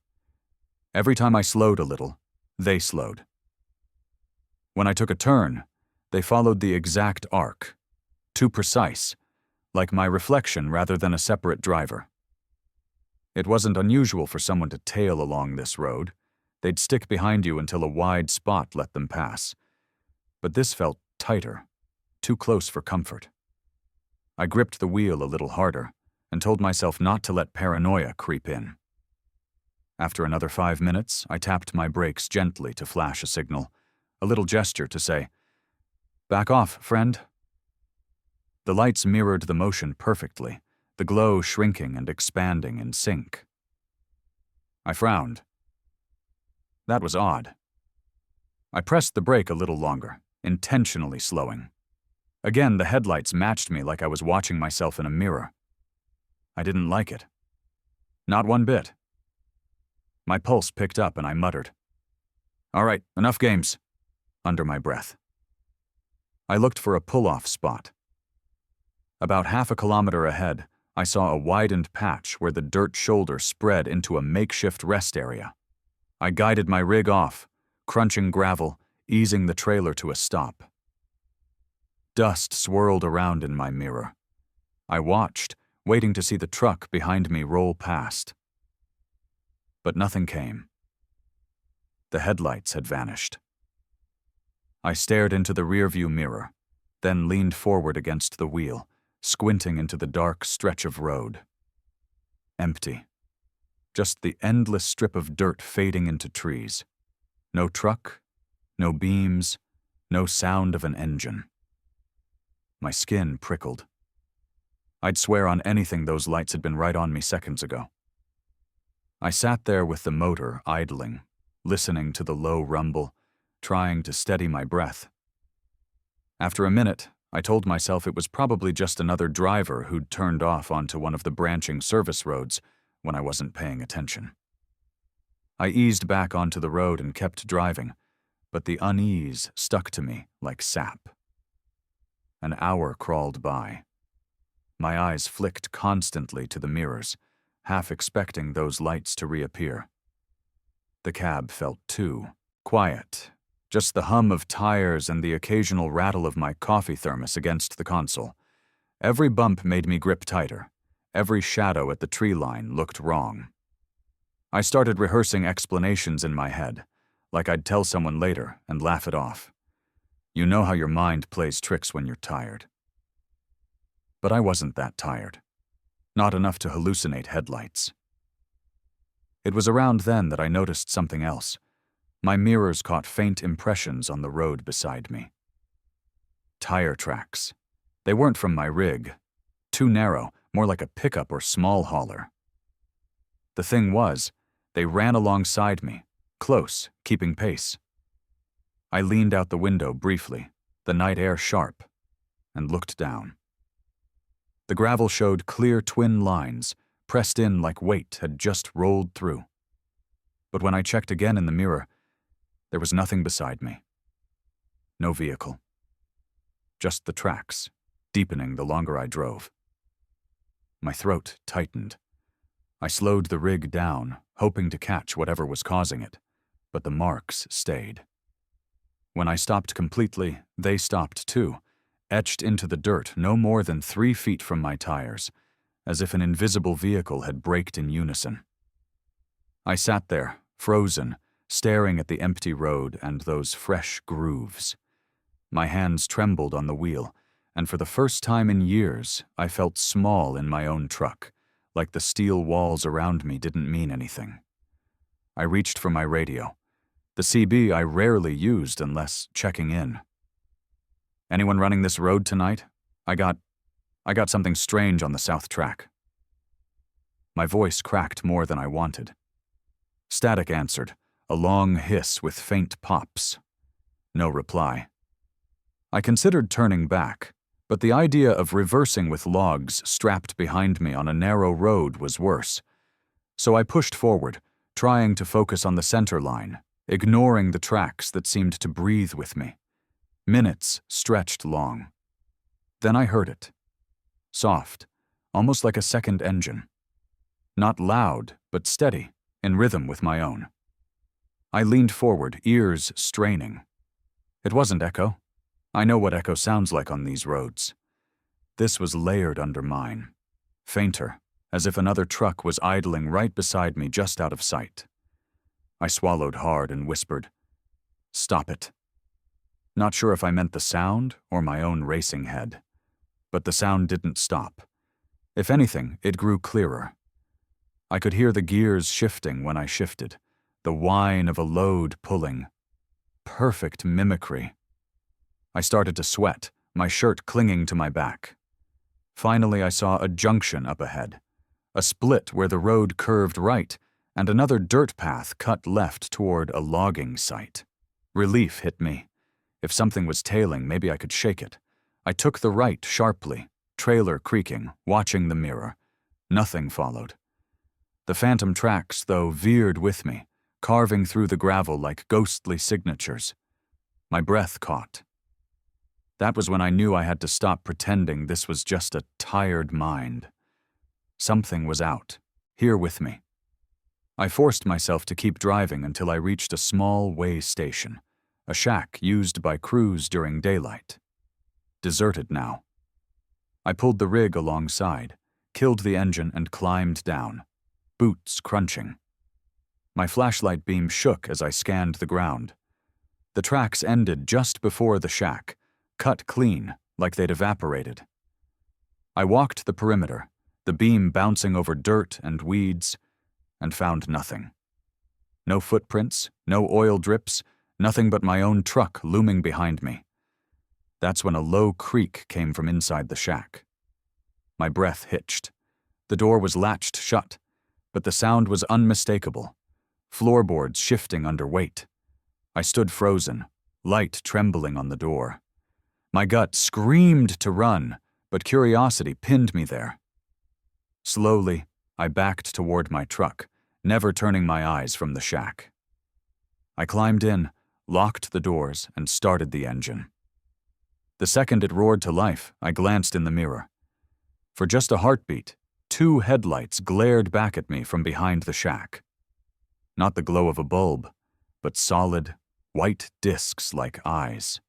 [SPEAKER 1] Every time I slowed a little, they slowed. When I took a turn, they followed the exact arc, too precise, like my reflection rather than a separate driver. It wasn't unusual for someone to tail along this road. They'd stick behind you until a wide spot let them pass. But this felt tighter, too close for comfort. I gripped the wheel a little harder and told myself not to let paranoia creep in. After another 5 minutes, I tapped my brakes gently to flash a signal, a little gesture to say, "Back off, friend." The lights mirrored the motion perfectly, the glow shrinking and expanding in sync. I frowned. That was odd. I pressed the brake a little longer, intentionally slowing. Again, the headlights matched me like I was watching myself in a mirror. I didn't like it. Not one bit. My pulse picked up and I muttered, "All right, enough games," under my breath. I looked for a pull-off spot. About half a kilometer ahead, I saw a widened patch where the dirt shoulder spread into a makeshift rest area. I guided my rig off, crunching gravel, easing the trailer to a stop. Dust swirled around in my mirror. I watched, waiting to see the truck behind me roll past. But nothing came. The headlights had vanished. I stared into the rearview mirror, then leaned forward against the wheel, squinting into the dark stretch of road. Empty. Just the endless strip of dirt fading into trees. No truck, no beams, no sound of an engine. My skin prickled. I'd swear on anything those lights had been right on me seconds ago. I sat there with the motor idling, listening to the low rumble, trying to steady my breath. After a minute, I told myself it was probably just another driver who'd turned off onto one of the branching service roads when I wasn't paying attention. I eased back onto the road and kept driving, but the unease stuck to me like sap. An hour crawled by. My eyes flicked constantly to the mirrors, half expecting those lights to reappear. The cab felt too quiet, just the hum of tires and the occasional rattle of my coffee thermos against the console. Every bump made me grip tighter. Every shadow at the tree line looked wrong. I started rehearsing explanations in my head, like I'd tell someone later and laugh it off. You know how your mind plays tricks when you're tired. But I wasn't that tired. Not enough to hallucinate headlights. It was around then that I noticed something else. My mirrors caught faint impressions on the road beside me. Tire tracks. They weren't from my rig. Too narrow, more like a pickup or small hauler. The thing was, they ran alongside me, close, keeping pace. I leaned out the window briefly, the night air sharp, and looked down. The gravel showed clear twin lines, pressed in like weight had just rolled through. But when I checked again in the mirror, there was nothing beside me. No vehicle. Just the tracks, deepening the longer I drove. My throat tightened. I slowed the rig down, hoping to catch whatever was causing it, but the marks stayed. When I stopped completely, they stopped too, etched into the dirt no more than 3 feet from my tires, as if an invisible vehicle had braked in unison. I sat there, frozen, staring at the empty road and those fresh grooves. My hands trembled on the wheel, and for the first time in years, I felt small in my own truck, like the steel walls around me didn't mean anything. I reached for my radio. The CB I rarely used unless checking in. Anyone running this road tonight? I got something strange on the south track. My voice cracked more than I wanted. Static answered, a long hiss with faint pops. No reply. I considered turning back, but the idea of reversing with logs strapped behind me on a narrow road was worse. So I pushed forward, trying to focus on the center line, ignoring the tracks that seemed to breathe with me. Minutes stretched long. Then I heard it. Soft, almost like a second engine. Not loud, but steady, in rhythm with my own. I leaned forward, ears straining. It wasn't echo. I know what echo sounds like on these roads. This was layered under mine. Fainter, as if another truck was idling right beside me just out of sight. I swallowed hard and whispered, "Stop it." Not sure if I meant the sound or my own racing head. But the sound didn't stop. If anything, it grew clearer. I could hear the gears shifting when I shifted, the whine of a load pulling. Perfect mimicry. I started to sweat, my shirt clinging to my back. Finally, I saw a junction up ahead, a split where the road curved right, and another dirt path cut left toward a logging site. Relief hit me. If something was tailing, maybe I could shake it. I took the right sharply, trailer creaking, watching the mirror. Nothing followed. The phantom tracks, though, veered with me, carving through the gravel like ghostly signatures. My breath caught. That was when I knew I had to stop pretending this was just a tired mind. Something was out, here with me. I forced myself to keep driving until I reached a small way station, a shack used by crews during daylight. Deserted now. I pulled the rig alongside, killed the engine and climbed down, boots crunching. My flashlight beam shook as I scanned the ground. The tracks ended just before the shack, cut clean, like they'd evaporated. I walked the perimeter, the beam bouncing over dirt and weeds, and found nothing. No footprints, no oil drips, nothing but my own truck looming behind me. That's when a low creak came from inside the shack. My breath hitched. The door was latched shut, but the sound was unmistakable, floorboards shifting under weight. I stood frozen, light trembling on the door. My gut screamed to run, but curiosity pinned me there. Slowly, I backed toward my truck, never turning my eyes from the shack. I climbed in, locked the doors, and started the engine. The second it roared to life, I glanced in the mirror. For just a heartbeat, 2 headlights glared back at me from behind the shack. Not the glow of a bulb, but solid, white discs like eyes.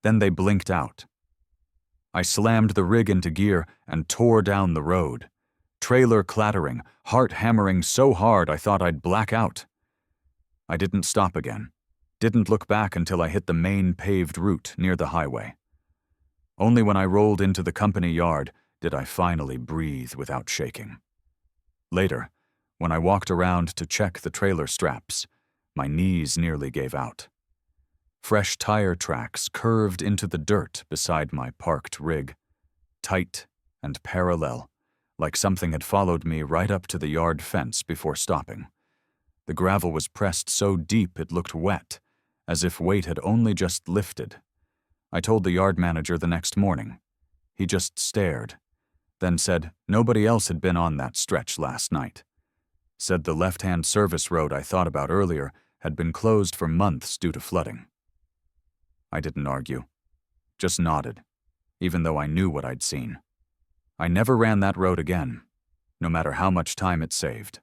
[SPEAKER 1] Then they blinked out. I slammed the rig into gear and tore down the road. Trailer clattering, heart hammering so hard I thought I'd black out. I didn't stop again. Didn't look back until I hit the main paved route near the highway. Only when I rolled into the company yard did I finally breathe without shaking. Later, when I walked around to check the trailer straps, my knees nearly gave out. Fresh tire tracks curved into the dirt beside my parked rig, tight and parallel, like something had followed me right up to the yard fence before stopping. The gravel was pressed so deep it looked wet, as if weight had only just lifted. I told the yard manager the next morning. He just stared, then said nobody else had been on that stretch last night. Said the left-hand service road I thought about earlier had been closed for months due to flooding. I didn't argue, just nodded, even though I knew what I'd seen. I never ran that road again, no matter how much time it saved.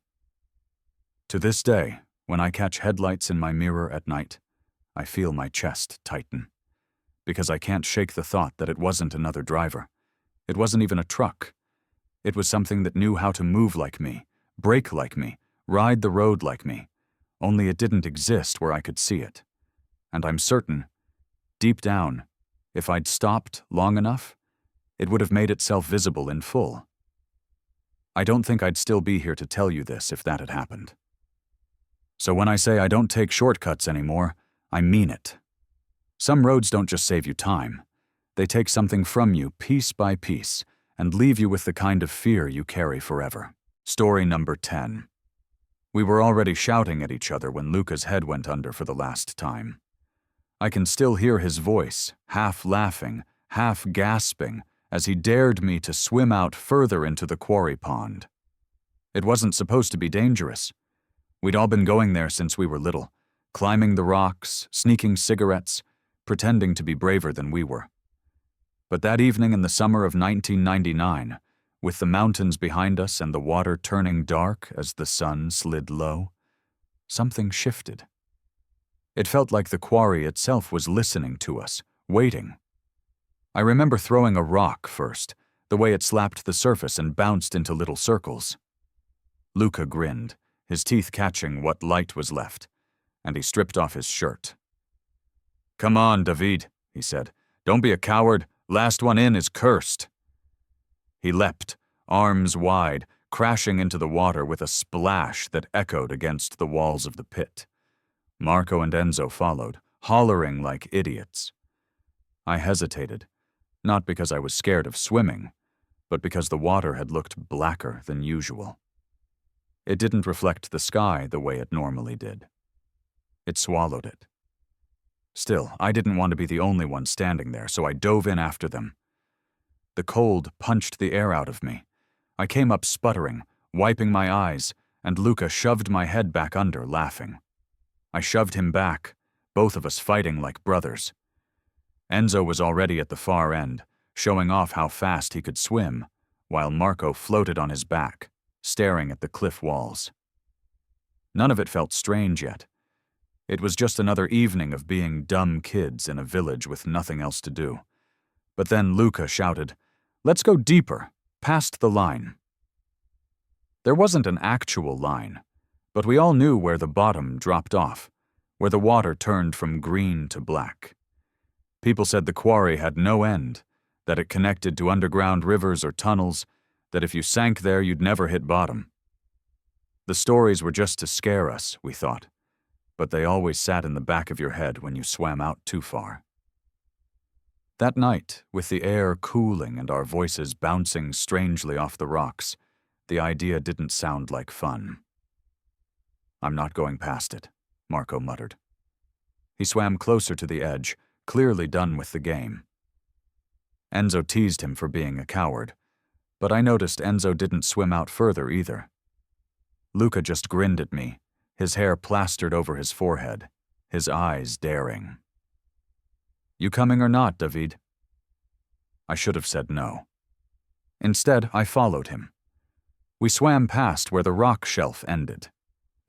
[SPEAKER 1] To this day, when I catch headlights in my mirror at night, I feel my chest tighten, because I can't shake the thought that it wasn't another driver. It wasn't even a truck. It was something that knew how to move like me, brake like me, ride the road like me, only it didn't exist where I could see it. And I'm certain, deep down, if I'd stopped long enough, it would have made itself visible in full. I don't think I'd still be here to tell you this if that had happened. So when I say I don't take shortcuts anymore, I mean it. Some roads don't just save you time. They take something from you piece by piece and leave you with the kind of fear you carry forever. Story number 10. We were already shouting at each other when Luca's head went under for the last time. I can still hear his voice, half laughing, half gasping, as he dared me to swim out further into the quarry pond. It wasn't supposed to be dangerous. We'd all been going there since we were little, climbing the rocks, sneaking cigarettes, pretending to be braver than we were. But that evening in the summer of 1999, with the mountains behind us and the water turning dark as the sun slid low, something shifted. It felt like the quarry itself was listening to us, waiting. I remember throwing a rock first, the way it slapped the surface and bounced into little circles. Luca grinned, his teeth catching what light was left, and he stripped off his shirt. "Come on, David," he said. "Don't be a coward. Last one in is cursed." He leapt, arms wide, crashing into the water with a splash that echoed against the walls of the pit. Marco and Enzo followed, hollering like idiots. I hesitated, not because I was scared of swimming, but because the water had looked blacker than usual. It didn't reflect the sky the way it normally did. It swallowed it. Still, I didn't want to be the only one standing there, so I dove in after them. The cold punched the air out of me. I came up sputtering, wiping my eyes, and Luca shoved my head back under, laughing. I shoved him back, both of us fighting like brothers. Enzo was already at the far end, showing off how fast he could swim, while Marco floated on his back, staring at the cliff walls. None of it felt strange yet. It was just another evening of being dumb kids in a village with nothing else to do. But then Luca shouted, "Let's go deeper, past the line." There wasn't an actual line, but we all knew where the bottom dropped off, where the water turned from green to black. People said the quarry had no end, that it connected to underground rivers or tunnels, that if you sank there you'd never hit bottom. The stories were just to scare us, we thought, but they always sat in the back of your head when you swam out too far. That night, with the air cooling and our voices bouncing strangely off the rocks, the idea didn't sound like fun. "I'm not going past it," Marco muttered. He swam closer to the edge, clearly done with the game. Enzo teased him for being a coward, but I noticed Enzo didn't swim out further either. Luca just grinned at me, his hair plastered over his forehead, his eyes daring. "You coming or not, David?" I should have said no. Instead, I followed him. We swam past where the rock shelf ended.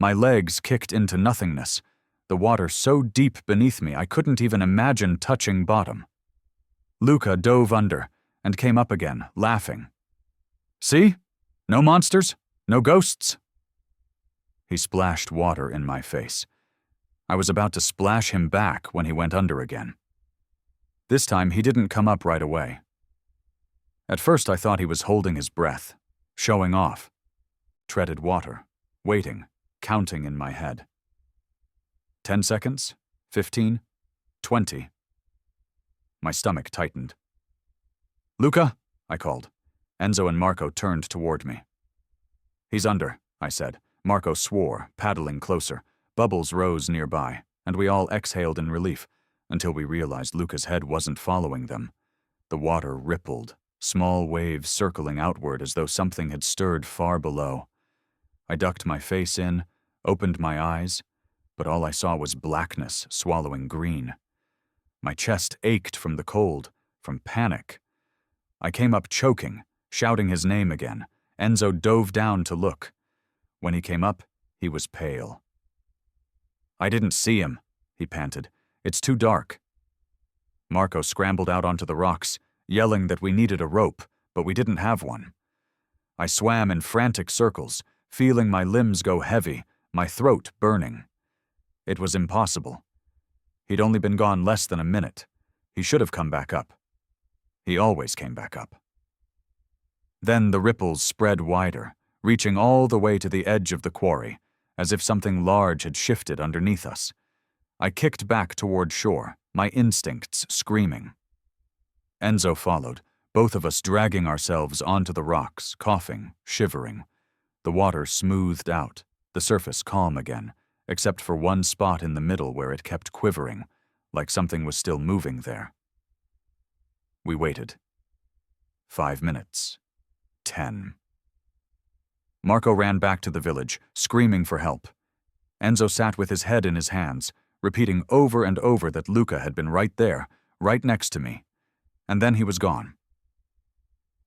[SPEAKER 1] My legs kicked into nothingness, the water so deep beneath me I couldn't even imagine touching bottom. Luca dove under and came up again, laughing. "See? No monsters? No ghosts?" He splashed water in my face. I was about to splash him back when he went under again. This time he didn't come up right away. At first I thought he was holding his breath, showing off. Treaded water, waiting, counting in my head. 10 seconds, 15, 20. My stomach tightened. "Luca," I called. Enzo and Marco turned toward me. "He's under," I said. Marco swore, paddling closer. Bubbles rose nearby, and we all exhaled in relief, until we realized Luca's head wasn't following them. The water rippled, small waves circling outward as though something had stirred far below. I ducked my face in, opened my eyes, but all I saw was blackness swallowing green. My chest ached from the cold, from panic. I came up choking, shouting his name again. Enzo dove down to look. When he came up, he was pale. "I didn't see him," he panted. "It's too dark." Marco scrambled out onto the rocks, yelling that we needed a rope, but we didn't have one. I swam in frantic circles, feeling my limbs go heavy, my throat burning. It was impossible. He'd only been gone less than a minute. He should have come back up. He always came back up. Then the ripples spread wider, reaching all the way to the edge of the quarry, as if something large had shifted underneath us. I kicked back toward shore, my instincts screaming. Enzo followed, both of us dragging ourselves onto the rocks, coughing, shivering. The water smoothed out, the surface calm again, except for one spot in the middle where it kept quivering, like something was still moving there. We waited. 5 minutes. 10. Marco ran back to the village, screaming for help. Enzo sat with his head in his hands, repeating over and over that Luca had been right there, right next to me. And then he was gone.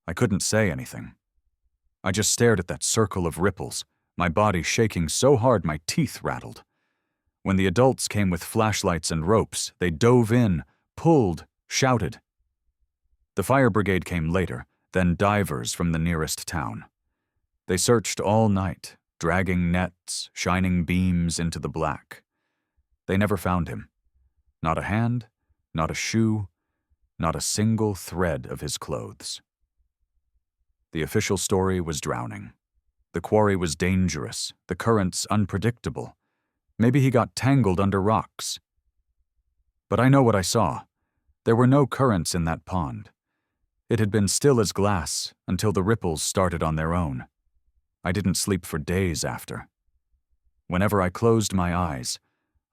[SPEAKER 1] I couldn't say anything. I just stared at that circle of ripples, my body shaking so hard my teeth rattled. When the adults came with flashlights and ropes, they dove in, pulled, shouted. The fire brigade came later, then divers from the nearest town. They searched all night, dragging nets, shining beams into the black. They never found him. Not a hand, not a shoe, not a single thread of his clothes. The official story was drowning. The quarry was dangerous, the currents unpredictable. Maybe he got tangled under rocks. But I know what I saw. There were no currents in that pond. It had been still as glass until the ripples started on their own. I didn't sleep for days after. Whenever I closed my eyes,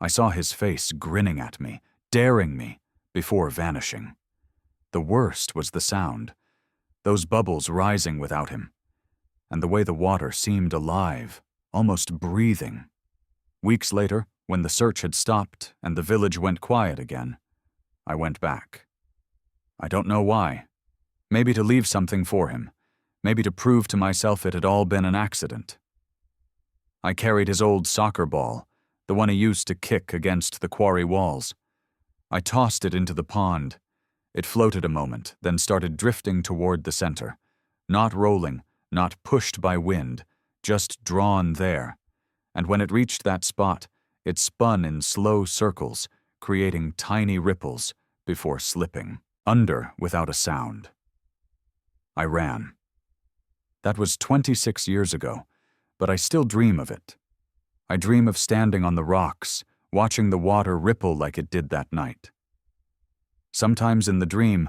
[SPEAKER 1] I saw his face grinning at me, daring me, before vanishing. The worst was the sound, those bubbles rising without him, and the way the water seemed alive, almost breathing. Weeks later, when the search had stopped and the village went quiet again, I went back. I don't know why. Maybe to leave something for him. Maybe to prove to myself it had all been an accident. I carried his old soccer ball, the one he used to kick against the quarry walls. I tossed it into the pond. It floated a moment, then started drifting toward the center, not rolling, not pushed by wind, just drawn there. And when it reached that spot, it spun in slow circles, creating tiny ripples before slipping under without a sound. I ran. That was 26 years ago, but I still dream of it. I dream of standing on the rocks, watching the water ripple like it did that night. Sometimes in the dream,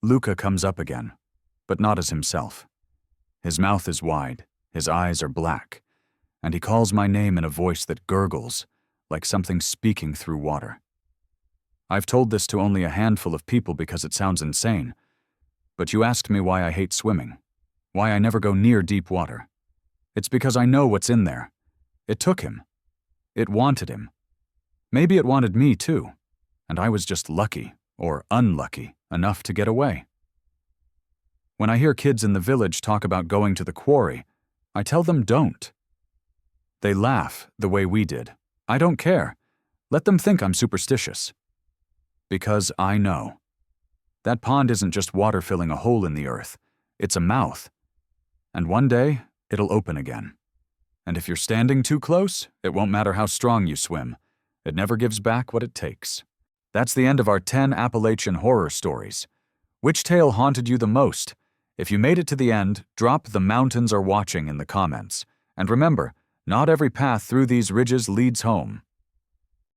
[SPEAKER 1] Luca comes up again, but not as himself. His mouth is wide, his eyes are black, and he calls my name in a voice that gurgles, like something speaking through water. I've told this to only a handful of people because it sounds insane, but you asked me why I hate swimming, why I never go near deep water. It's because I know what's in there. It took him. It wanted him. Maybe it wanted me too, and I was just lucky, or unlucky, enough to get away. When I hear kids in the village talk about going to the quarry, I tell them don't. They laugh the way we did. I don't care. Let them think I'm superstitious. Because I know. That pond isn't just water filling a hole in the earth. It's a mouth. And one day, it'll open again. And if you're standing too close, it won't matter how strong you swim. It never gives back what it takes. That's the end of our 10 Appalachian horror stories. Which tale haunted you the most? If you made it to the end, drop "The mountains are watching" in the comments. And remember, not every path through these ridges leads home.